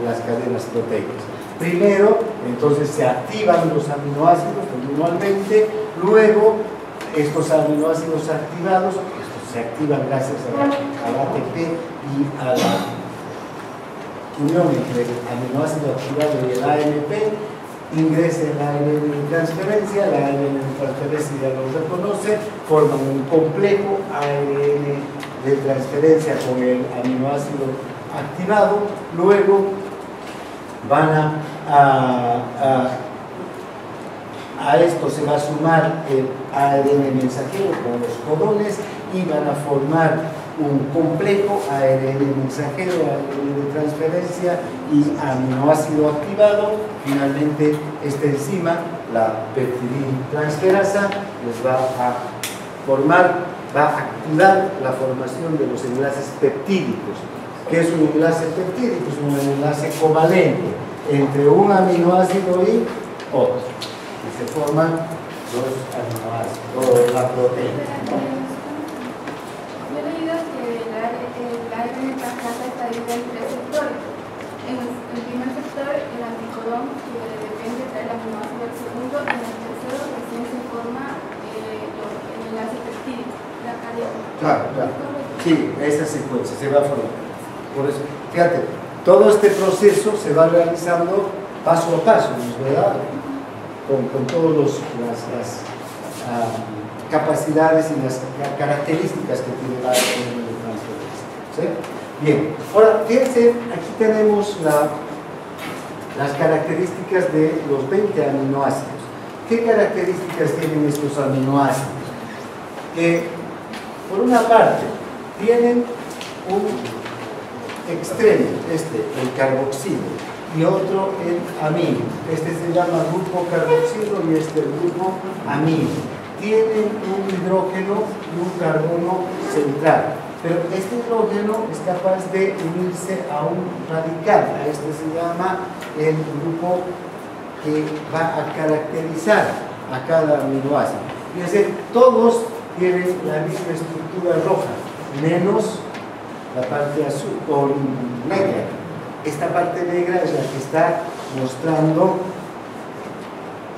las cadenas proteicas. Primero, entonces se activan los aminoácidos continuamente, luego estos aminoácidos activados, se activan gracias al ATP y a la unión entre el aminoácido activado y el AMP, ingresa el ARN de transferencia, el ARN de transferencia ya lo reconoce, forman un complejo ARN de transferencia con el aminoácido activado, luego van a esto se va a sumar el ARN mensajero con los codones y van a formar un complejo ARN mensajero, ARN de transferencia y aminoácido activado. Finalmente, esta enzima, la peptidiltransferasa, les va a formar, va a activar la formación de los enlaces peptídicos. ¿Qué es un enlace peptídico? Es un enlace covalente entre un aminoácido y otro. Y se forman los aminoácidos, la proteína. Yo he leído que el ARN de transferasa está dividido en 3 sectores. En el primer sector, el anticodón, que depende del aminoácido del segundo, y en el tercero recién se forma el enlace peptídico, la cadena. Claro. Sí, esa secuencia se va a formar. Por eso, fíjate, todo este proceso se va realizando paso a paso, ¿verdad? Con todas las capacidades y las características que tiene la ARN de transferencia. ¿Sí? Bien, ahora fíjense, aquí tenemos las características de los 20 aminoácidos. ¿Qué características tienen estos aminoácidos? Que, por una parte, tienen un extremo, el carboxilo, y otro el amino. Este se llama grupo carboxilo y este el grupo amino. Tienen un hidrógeno y un carbono central, pero este hidrógeno es capaz de unirse a un radical. A este se llama el grupo que va a caracterizar a cada aminoácido. Fíjense, todos tienen la misma estructura roja, menos la parte azul o negra. Esta parte negra es la que está mostrando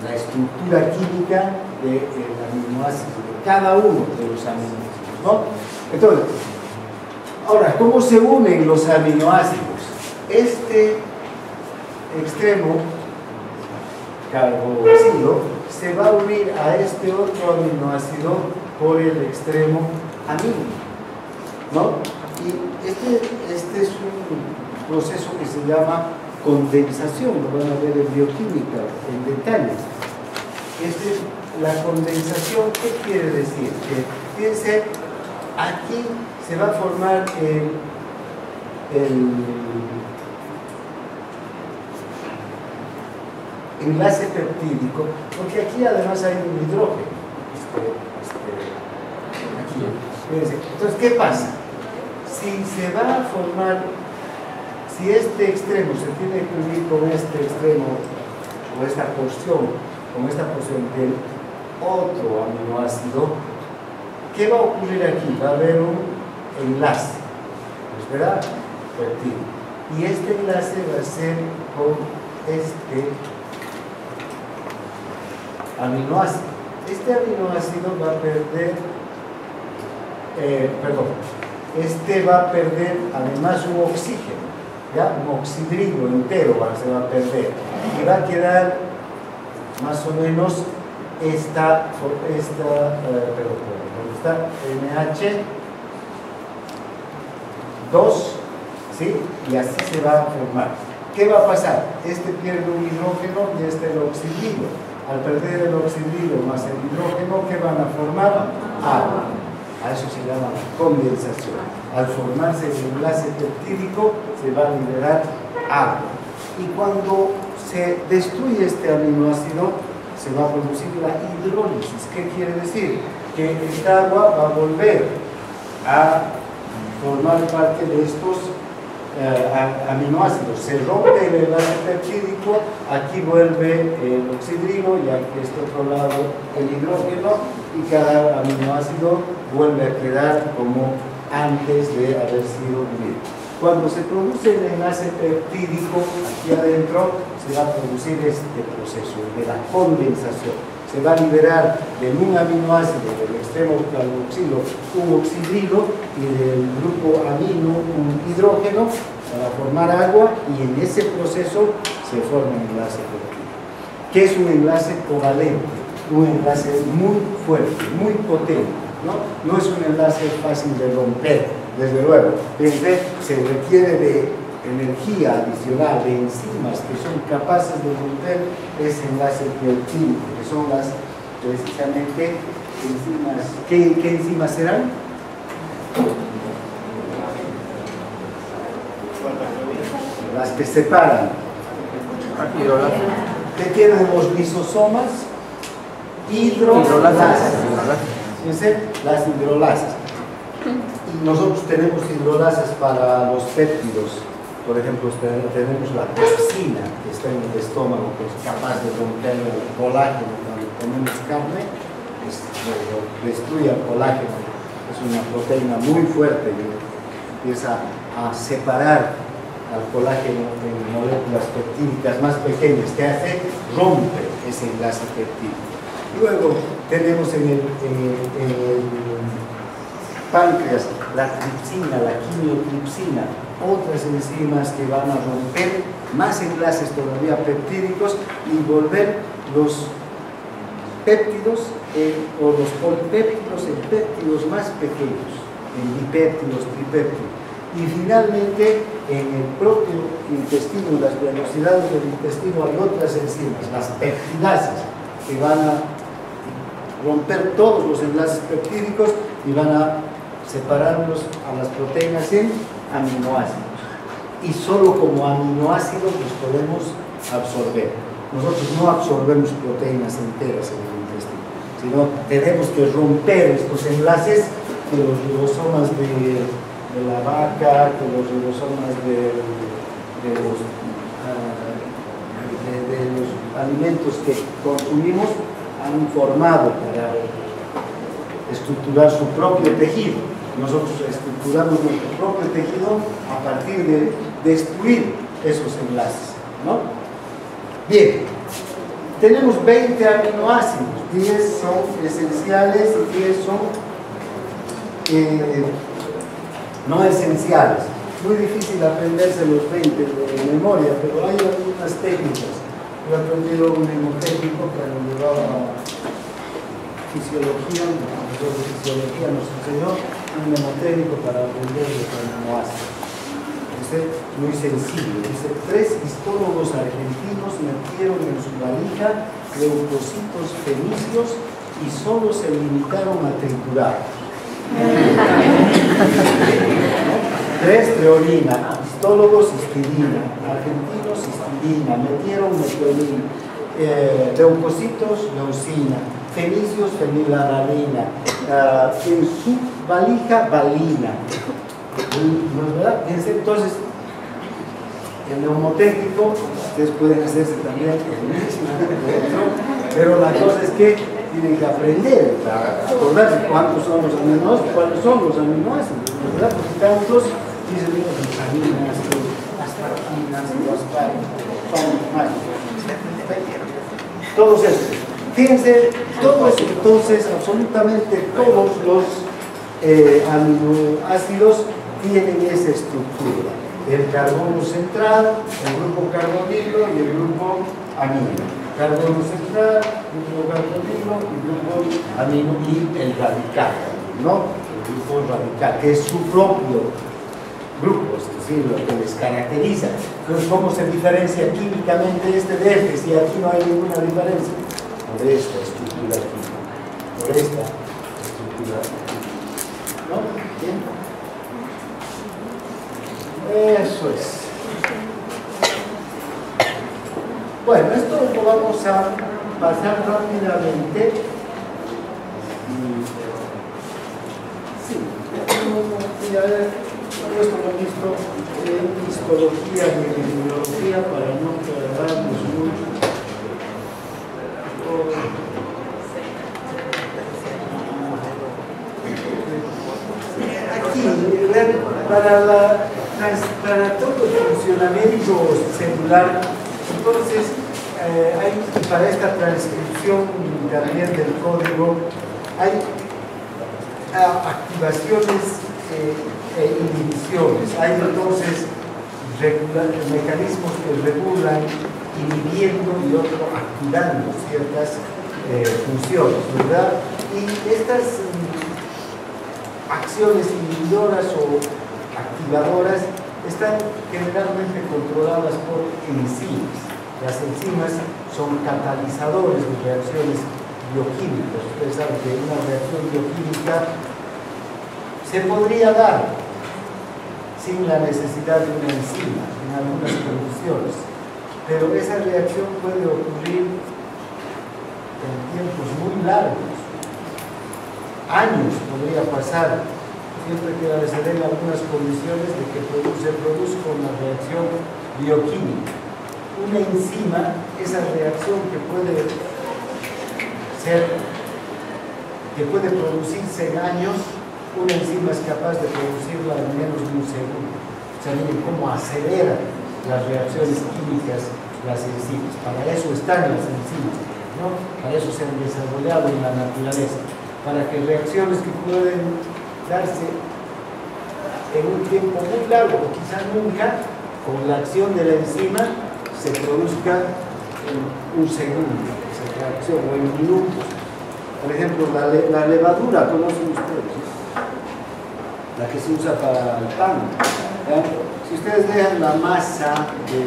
la estructura química del aminoácido, de cada uno de los aminoácidos, ¿no? Entonces, ahora, ¿cómo se unen los aminoácidos? Este extremo carboxilo se va a unir a este otro aminoácido por el extremo amino, ¿no? Y este es un proceso que se llama condensación, lo van a ver en bioquímica en detalles. La condensación, ¿qué quiere decir? Que fíjense, aquí se va a formar el enlace peptídico, porque aquí además hay un hidrógeno. Aquí. Fíjense. Entonces, ¿qué pasa? Si se va a formar, si este extremo se tiene que unir con este extremo, o esta porción, con esta porción del otro aminoácido, ¿qué va a ocurrir aquí? Va a haber un enlace, ¿verdad? Peptídico. Y este enlace va a ser con este aminoácido. Este aminoácido va a perder, este va a perder además un oxígeno, ¿ya? Un oxidrilo entero se va a perder. Y va a quedar más o menos esta NH2, ¿sí? Y así se va a formar. ¿Qué va a pasar? Este pierde un hidrógeno y este el oxidrilo. Al perder el oxidrilo más el hidrógeno, ¿qué van a formar? Agua. A eso se llama condensación. Al formarse el enlace peptídico, se va a liberar agua. Y cuando se destruye este aminoácido, se va a producir la hidrólisis. ¿Qué quiere decir? Que esta agua va a volver a formar parte de estos aminoácidos. Se rompe el enlace peptídico, aquí vuelve el oxidrilo y aquí este otro lado el hidrógeno, y cada aminoácido vuelve a quedar como antes de haber sido unido. Cuando se produce el enlace peptídico, aquí adentro se va a producir este proceso de la condensación. Se va a liberar de un aminoácido del extremo carboxilo un oxidrilo y del grupo amino un hidrógeno para formar agua, y en ese proceso se forma un enlace peptídico. ¿Qué es un enlace covalente? Un enlace muy fuerte, muy potente, ¿no? No es un enlace fácil de romper, desde luego. Fíjense, se requiere de energía adicional, de enzimas que son capaces de romper ese enlace peptídico, que son las, precisamente, enzimas. ¿Qué enzimas serán? Las que separan. ¿Qué tienen los lisosomas? Hidrolasas. Fíjense, las hidrolasas. Y nosotros tenemos hidrolasas para los péptidos. Por ejemplo, tenemos la pepsina, que está en el estómago, que es capaz de romper el colágeno cuando comemos carne, destruye el colágeno. Es una proteína muy fuerte y empieza a separar al colágeno en moléculas peptídicas más pequeñas, que hace rompe ese enlace peptídico. Luego tenemos en el páncreas la tripsina, la quimiotripsina, otras enzimas que van a romper más enlaces todavía peptídicos y volver los péptidos o los polipéptidos en péptidos más pequeños, en dipéptidos, tripéptidos. Y finalmente, en el propio intestino, en las velocidades del intestino, hay otras enzimas, las peptidasas, que van a romper todos los enlaces peptídicos y van a separarlos a las proteínas en aminoácidos. Y solo como aminoácidos los podemos absorber. Nosotros no absorbemos proteínas enteras en el intestino, sino tenemos que romper estos enlaces que los ribosomas de la vaca, que los ribosomas de los alimentos que consumimos han formado para estructurar su propio tejido. Nosotros estructuramos nuestro propio tejido a partir de destruir esos enlaces, ¿no? Bien, tenemos 20 aminoácidos, 10 son esenciales y 10 son no esenciales. Muy difícil aprenderse los 20 de memoria, pero hay algunas técnicas. Yo he aprendido un mnemotécnico que nos llevaba a fisiología, el profesor de fisiología nos enseñó un mnemotécnico para aprender los aminoácidos. Muy sencillo. Dice: 3 histólogos argentinos metieron en su valija leucocitos fenicios y solo se limitaron a triturar. 3, treonina, histólogos, histidina, argentinos, histidina, metieron metionina, leucocitos, leucina, fenicios, fenilalanina, en su valija, valina. ¿Verdad? Entonces, el neumotécnico, ustedes pueden hacerse también el mismo, pero la cosa es que tienen que aprender para acordarse cuántos son los aminoácidos, cuáles son los aminoácidos, ¿verdad? Porque tantos dicen los aminoácidos, aspartinas, son más. Todos esos. Fíjense, todo eso, entonces, absolutamente todos los aminoácidos tienen esa estructura. El carbono central, el grupo carbonilo y el grupo amino. Carbono central, grupo carbonilo y grupo amino y el radical, ¿no? El grupo radical, que es su propio grupo, es decir, lo que les caracteriza. Entonces, ¿cómo se diferencia químicamente este de este? Si aquí no hay ninguna diferencia. Por esta estructura química. Por esta estructura química. ¿No? ¿Bien? Eso es. Bueno, esto lo vamos a pasar rápidamente. Sí, a ver, todo esto lo he visto en histología y en biología para no quedarnos mucho. Aquí, para todo el funcionamiento celular, entonces, para esta transcripción también del código, hay activaciones e inhibiciones. Hay entonces mecanismos que regulan, inhibiendo y otros activando ciertas funciones, ¿verdad? Y estas acciones inhibidoras o activadoras están generalmente controladas por enzimas. Las enzimas son catalizadores de reacciones bioquímicas. Ustedes saben que una reacción bioquímica se podría dar sin la necesidad de una enzima en algunas condiciones, pero esa reacción puede ocurrir en tiempos muy largos. Años podría pasar, siempre que se den algunas condiciones de que se produzca una reacción bioquímica. Una enzima, esa reacción que puede producirse en años, una enzima es capaz de producirla en menos de un segundo. O sea, miren cómo aceleran las reacciones químicas las enzimas. Para eso están las enzimas, ¿no? Para eso se han desarrollado en la naturaleza. Para que reacciones que pueden darse en un tiempo muy largo, o quizá nunca, con la acción de la enzima, se produzca en un segundo, esa reacción, o en minutos. Por ejemplo, la levadura, conocen ustedes, ¿no? La que se usa para el pan. ¿Ya? Si ustedes dejan la masa de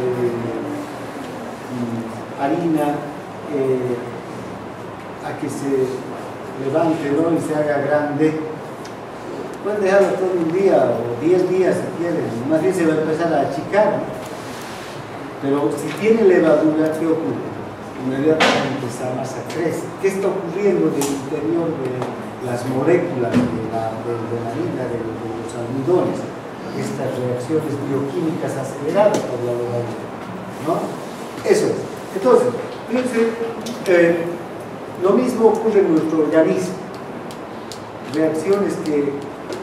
harina a que se levante, ¿no? Y se haga grande, pueden dejarlo todo un día o 10 días si quieren, más bien se va a empezar a achicar, ¿no? Pero si tiene levadura, ¿qué ocurre? Inmediatamente esa masa crece. ¿Qué está ocurriendo en el interior de las moléculas de la harina, de los almidones? Estas reacciones bioquímicas aceleradas por la levadura, ¿no? Eso es. Entonces, fíjense, lo mismo ocurre en nuestro organismo. Reacciones que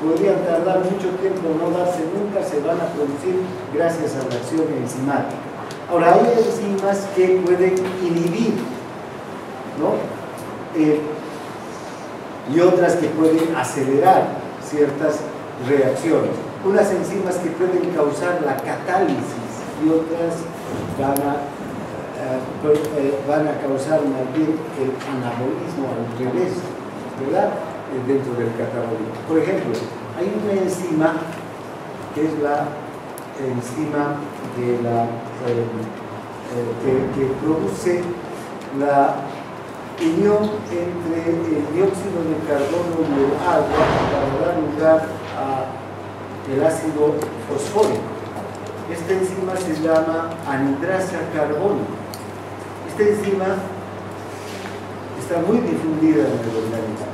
podrían tardar mucho tiempo en no darse nunca se van a producir gracias a la acción enzimática. Ahora, hay enzimas que pueden inhibir, ¿no? Y otras que pueden acelerar ciertas reacciones. Unas enzimas que pueden causar la catálisis y otras van a causar más bien el anabolismo al revés, ¿verdad? Dentro del catabolismo. Por ejemplo, hay una enzima que es la enzima de que produce la unión entre el dióxido de carbono y el agua para dar lugar a el ácido fosfórico. Esta enzima se llama anidrasa carbónica. Esta enzima está muy difundida en el organismo,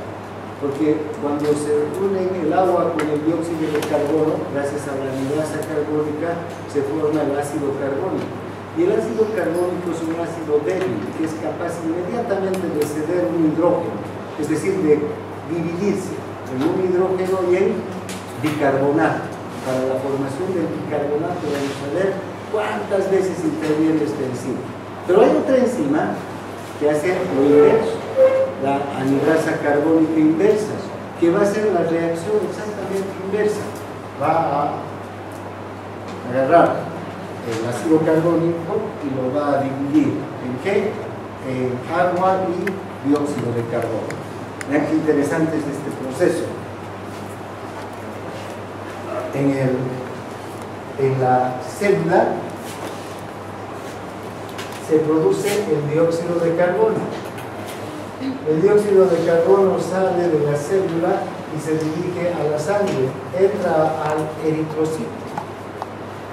porque cuando se une el agua con el dióxido de carbono, gracias a la anidrasa carbónica, se forma el ácido carbónico. Y el ácido carbónico es un ácido débil que es capaz inmediatamente de ceder un hidrógeno, es decir, de dividirse en un hidrógeno y en bicarbonato. Para la formación del bicarbonato vamos a ver cuántas veces interviene esta enzima. Pero hay otra enzima que hace lo inverso, la anidrasa carbónica inversa, que va a hacer la reacción exactamente inversa. Va a agarrar el ácido carbónico y lo va a dividir. ¿En qué? En agua y dióxido de carbono. Vean qué interesante es este proceso. En la célula se produce el dióxido de carbono. El dióxido de carbono sale de la célula y se dirige a la sangre, entra al eritrocito.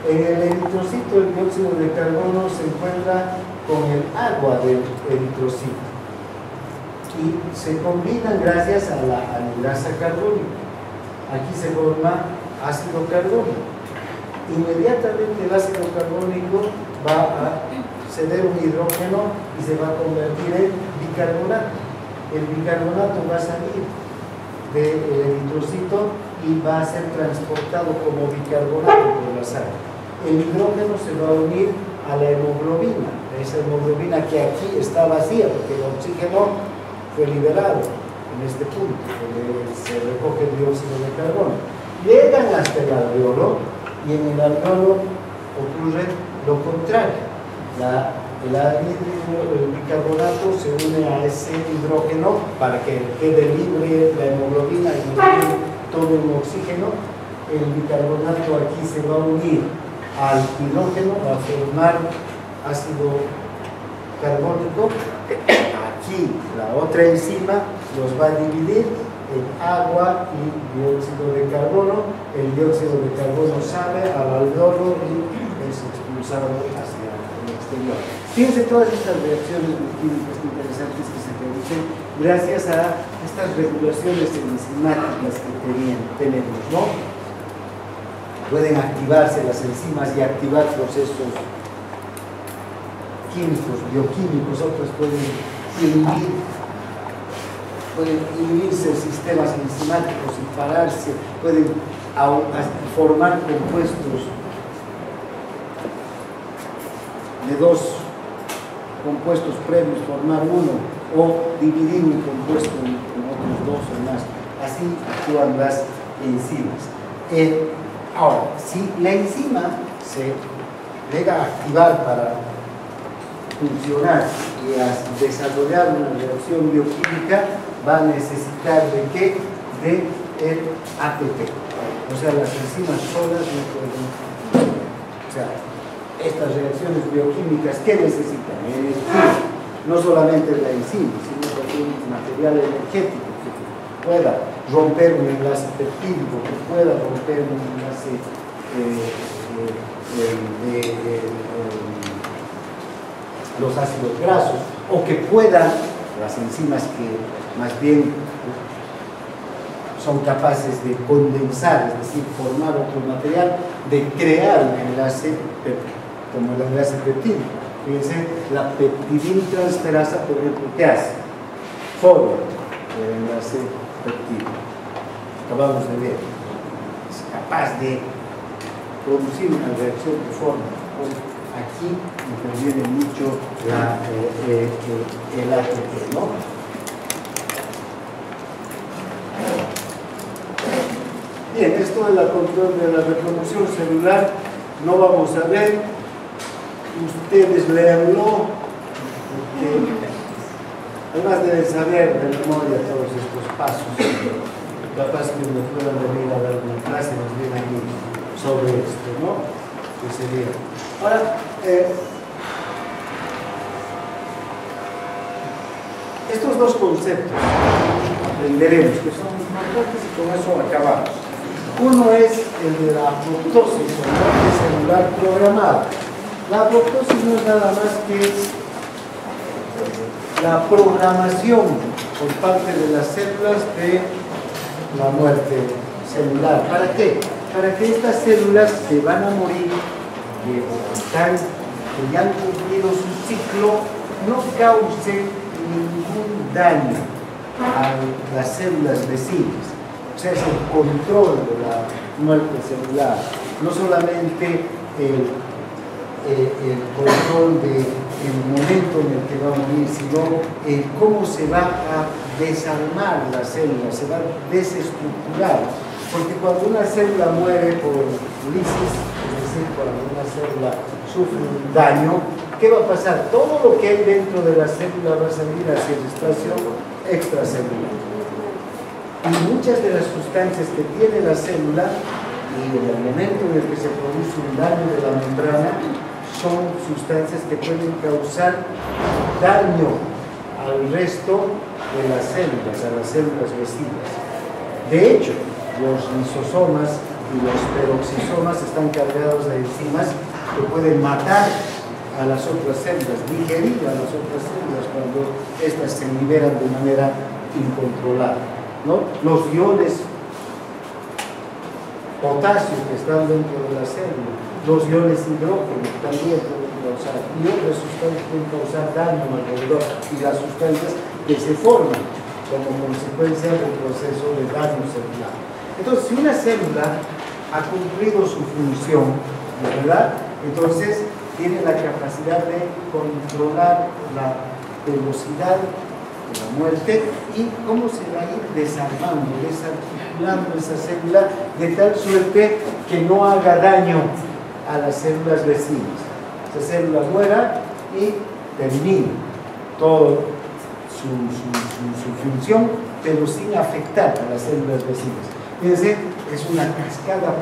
En el eritrocito el dióxido de carbono se encuentra con el agua del eritrocito y se combinan gracias a la anidrasa carbónica. Aquí se forma ácido carbónico. Inmediatamente el ácido carbónico va a ceder un hidrógeno y se va a convertir en bicarbonato. El bicarbonato va a salir del eritrocito y va a ser transportado como bicarbonato por la sangre. El hidrógeno se va a unir a la hemoglobina, esa hemoglobina que aquí está vacía porque el oxígeno fue liberado en este punto, donde se recoge el dióxido de carbono. Llegan hasta el alveolo y en el alveolo ocurre lo contrario. El bicarbonato se une a ese hidrógeno para que quede libre la hemoglobina y todo el oxígeno. El bicarbonato aquí se va a unir al hidrógeno, va a formar ácido carbónico. Aquí la otra enzima los va a dividir en agua y dióxido de carbono. El dióxido de carbono sale al alveolo y es expulsado hacia el exterior. Fíjense todas estas reacciones bioquímicas interesantes que se producen gracias a estas regulaciones enzimáticas que tenemos, ¿no? Pueden activarse las enzimas y activar procesos químicos, bioquímicos, otros pueden inhibirse sistemas enzimáticos y pararse, pueden formar compuestos de dos compuestos previos, formar uno, o dividir un compuesto en otros dos o más. Así actúan las enzimas. Ahora, si la enzima se llega a activar para funcionar y a desarrollar una reacción bioquímica, va a necesitar ¿de qué? De el ATP. O sea, las enzimas solas no pueden. O sea, estas reacciones bioquímicas, ¿qué necesitan? Energía. No solamente la enzima, sino también material energético que pueda romper un enlace peptídico, que pueda romper un enlace los ácidos grasos, o que puedan, las enzimas que más bien son capaces de condensar, es decir, formar otro material, de crear un enlace como el enlace peptídico. Fíjense, la peptidiltransferasa, por ejemplo, ¿qué hace? Forma el enlace peptídico. Acabamos de ver. Es capaz de producir una reacción de forma. Aquí interviene mucho el ATP, ¿no? Bien, esto de la control de la reproducción celular no vamos a ver. Ustedes léanlo, porque además deben saber de memoria todos estos pasos. Capaz que me puedan venir a dar una clase más bien aquí sobre esto, ¿no? Que sería. Ahora, estos dos conceptos aprenderemos, que son importantes y con eso acabamos. Uno es el de la apoptosis o muerte celular programada. La apoptosis no es nada más que la programación por parte de las células de la muerte celular. ¿Para qué? Para que estas células que van a morir, que ya han cumplido su ciclo, no causen ningún daño a las células vecinas. O sea, es el control de la muerte celular, no solamente el control del momento en el que va a morir, sino el cómo se va a desarmar la célula, se va a desestructurar. Porque cuando una célula muere por lisis, es decir, cuando una célula sufre un daño, ¿qué va a pasar? Todo lo que hay dentro de la célula va a salir hacia el espacio extracelular. Y muchas de las sustancias que tiene la célula, y en el momento en el que se produce un daño de la membrana, son sustancias que pueden causar daño al resto de las células, a las células vecinas. De hecho, los lisosomas y los peroxisomas están cargados de enzimas que pueden matar a las otras células, digerir a las otras células cuando éstas se liberan de manera incontrolada, ¿no? Los iones potasio que están dentro de la célula, los iones hidrógeno también pueden causar, y otras sustancias pueden causar daño alrededor, y las sustancias que se forman como consecuencia del proceso de daño celular. Entonces, si una célula ha cumplido su función, ¿verdad? Entonces tiene la capacidad de controlar la velocidad de la muerte y cómo se va a ir desarmando, desarticulando esa célula de tal suerte que no haga daño a las células vecinas. Esa célula muera y termina toda su función, pero sin afectar a las células vecinas. Fíjense, es una cascada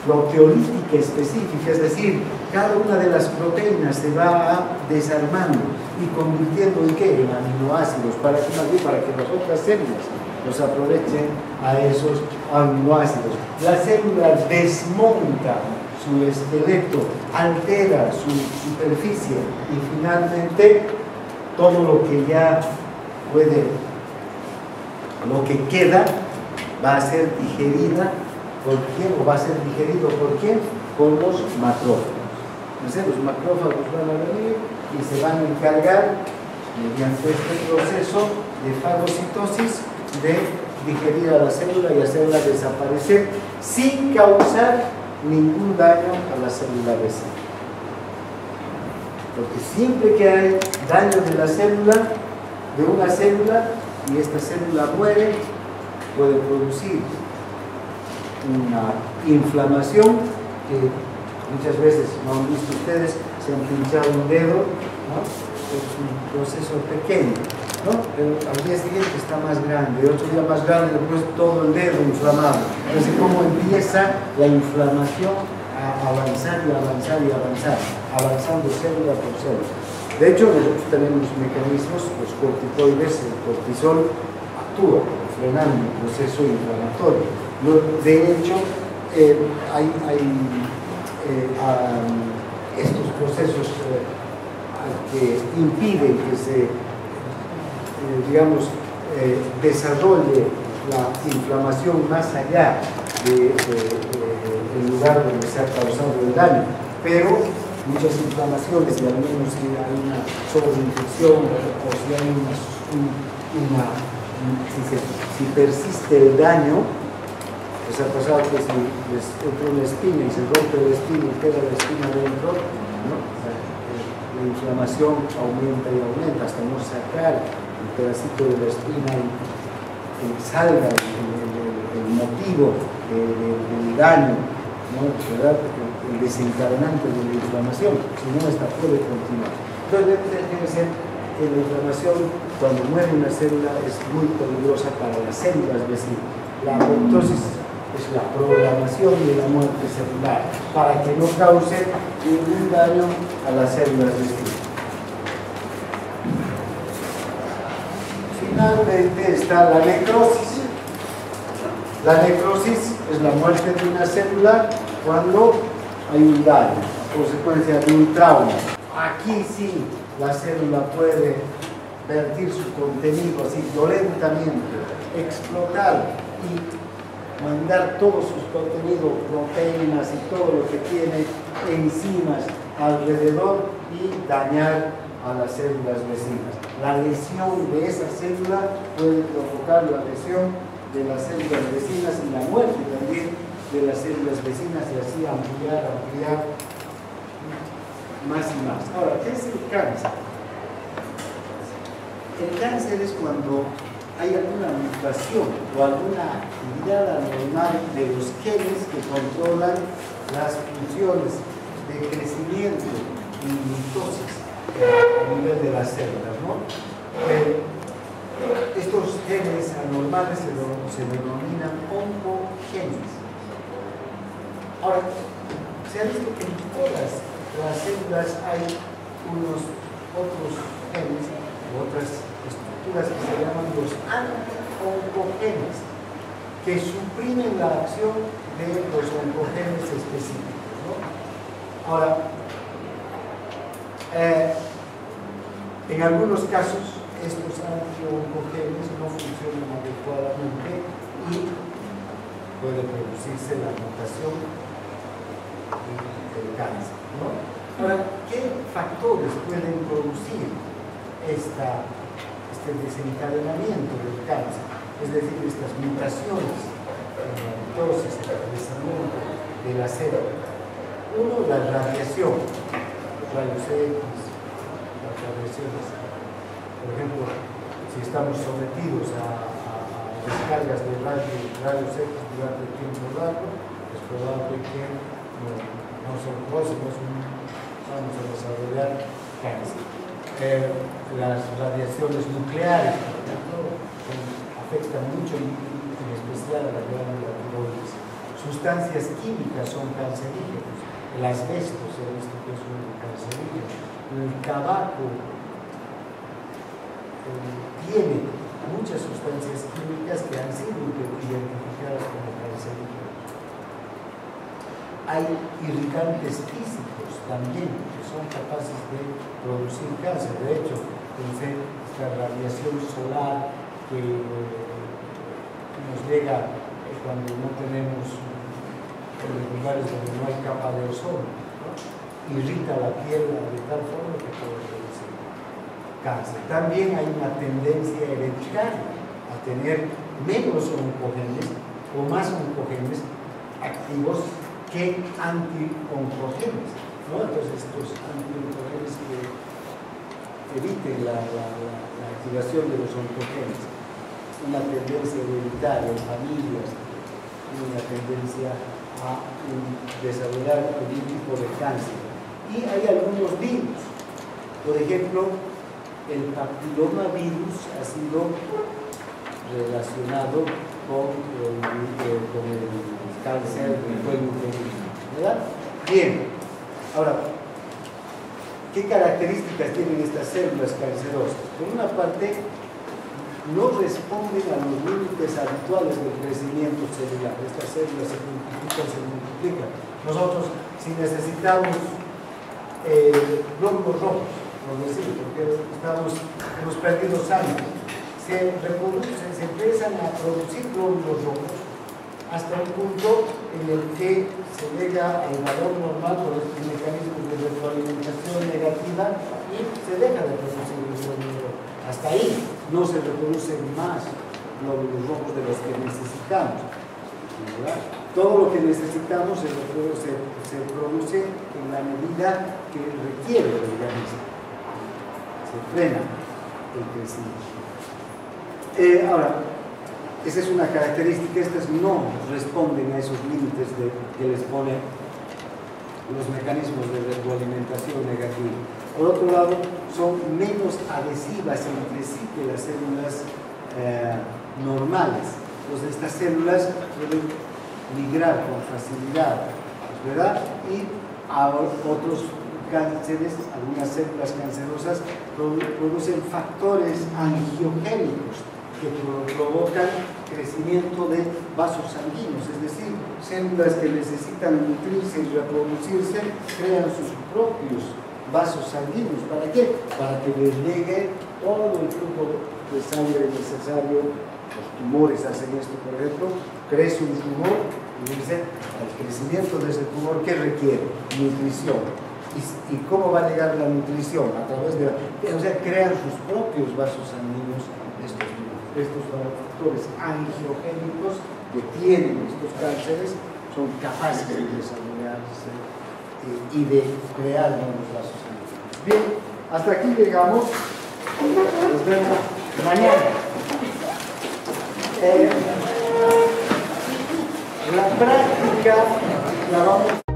proteolítica específica, es decir, cada una de las proteínas se va desarmando y convirtiendo en ¿qué? En aminoácidos, para que las otras células los aprovechen a esos aminoácidos. La célula desmonta su esqueleto, altera su superficie y finalmente todo lo que ya puede, lo que queda, va a ser digerida por quién, o va a ser digerido por quién, por los macrófagos. Entonces, los macrófagos van a venir y se van a encargar, mediante este proceso de fagocitosis, de digerir a la célula y hacerla desaparecer sin causar ningún daño a la célula vecina. Porque siempre que hay daño de la célula, de una célula, y esta célula muere, puede producir una inflamación que muchas veces, no han visto ustedes, se han pinchado un dedo, ¿no? Es un proceso pequeño, ¿no? Pero al día siguiente está más grande, otro día más grande, después todo el dedo inflamado. Entonces, ¿cómo empieza la inflamación a avanzar y avanzar y avanzar, avanzando célula por célula? De hecho, nosotros tenemos mecanismos, los corticoides, el cortisol actúa frenando el proceso inflamatorio. De hecho, hay estos procesos que impiden que se, desarrolle la inflamación más allá del lugar donde se ha causado el daño. Pero muchas inflamaciones, y al menos si hay una sobreinfección o si hay si persiste el daño, pues ha pasado que si les entra una espina y se rompe la espina y queda la espina dentro, ¿no? La inflamación aumenta y aumenta hasta no sacar el pedacito de la espina y que salga el motivo del daño, ¿no? ¿Verdad? El desencadenante de la inflamación, si no, esta puede continuar. Entonces debe ser que la inflamación, cuando muere una célula, es muy peligrosa para las células vecinas. La apoptosis es la programación de la muerte celular para que no cause ningún daño a las células vecinas. Finalmente está la necrosis. La necrosis es la muerte de una célula cuando hay un daño, consecuencia de un trauma. Aquí sí la célula puede vertir su contenido así violentamente, explotar y mandar todos sus contenidos, proteínas y todo lo que tiene enzimas alrededor y dañar a las células vecinas. La lesión de esa célula puede provocar la lesión de las células vecinas y la muerte también de las células vecinas y así ampliar más y más. Ahora, ¿qué es el cáncer? El cáncer es cuando hay alguna mutación o alguna actividad anormal de los genes que controlan las funciones de crecimiento y mitosis a nivel de las células, ¿no? Estos genes anormales se denominan oncogenes. Ahora, se ha visto que en todas las células hay unos otros genes u otras estructuras que se llaman los anti-oncogenes, que suprimen la acción de los oncogenes específicos, ¿no? Ahora, en algunos casos estos anti-oncogenes no funcionan adecuadamente y puede producirse la mutación del cáncer, ¿no? Ahora, ¿qué factores pueden producir este desencadenamiento del cáncer? Es decir, estas mutaciones en la mitosis, en el crecimiento de la célula. Uno, la radiación, rayos X, las radiaciones. Por ejemplo, si estamos sometidos a descargas de rayos X durante tiempo largo, es probable que nosotros vamos a desarrollar cáncer. Las radiaciones nucleares, por ejemplo, afectan mucho, en especial a la glándula tiroides. Sustancias químicas son cancerígenas. El asbesto se ha visto que es un cancerígeno. El tabaco tiene muchas sustancias químicas que han sido identificadas como cancerígenas. Hay irritantes físicos también que son capaces de producir cáncer. De hecho, pensé esta radiación solar que nos llega cuando no tenemos en los lugares donde no hay capa de ozono, ¿no? Irrita la piel de tal forma que puede producir cáncer. También hay una tendencia hereditaria a tener menos oncogenes o más oncogenes activos que anti-oncogenes, ¿no? Entonces estos anti-oncogenes que eviten la activación de los oncogenes, una tendencia hereditaria en familias, una tendencia a desarrollar algún tipo de cáncer. Y hay algunos virus, por ejemplo, el papilomavirus ha sido relacionado con el cáncer del cuello uterino, ¿verdad? Bien, ahora, ¿qué características tienen estas células cancerosas? Por una parte, no responden a los límites habituales del crecimiento celular. Estas células se multiplican. Nosotros, si necesitamos glóbulos rojos, por decir, porque hemos perdido sangre, se empiezan a producir glóbulos rojos hasta un punto en el que se llega al valor normal por este mecanismo de retroalimentación negativa y se deja de producir el glóbulo rojo. Hasta ahí no se reproducen más glóbulos rojos de los que necesitamos, ¿verdad? Todo lo que necesitamos se produce en la medida que requiere el organismo. Se frena el crecimiento. Ahora, esa es una característica. Estas no responden a esos límites que les ponen los mecanismos de retroalimentación negativa. Por otro lado, son menos adhesivas entre sí que las células normales. Entonces, estas células pueden migrar con facilidad, ¿verdad? Y a otros cánceres, algunas células cancerosas producen factores angiogénicos que provocan crecimiento de vasos sanguíneos, es decir, células que necesitan nutrirse y reproducirse crean sus propios vasos sanguíneos. ¿Para qué? Para que les llegue todo el flujo de sangre necesario. Los tumores hacen esto, por ejemplo, crece un tumor y dice, al crecimiento de ese tumor, ¿qué requiere? Nutrición. ¿Y cómo va a llegar la nutrición? A través de, o sea, crean sus propios vasos sanguíneos estos factores angiogénicos que tienen estos cánceres, son capaces de desarrollarse y de crear nuevos vasos sanguíneos. Bien, hasta aquí llegamos. Nos vemos mañana. La práctica la vamos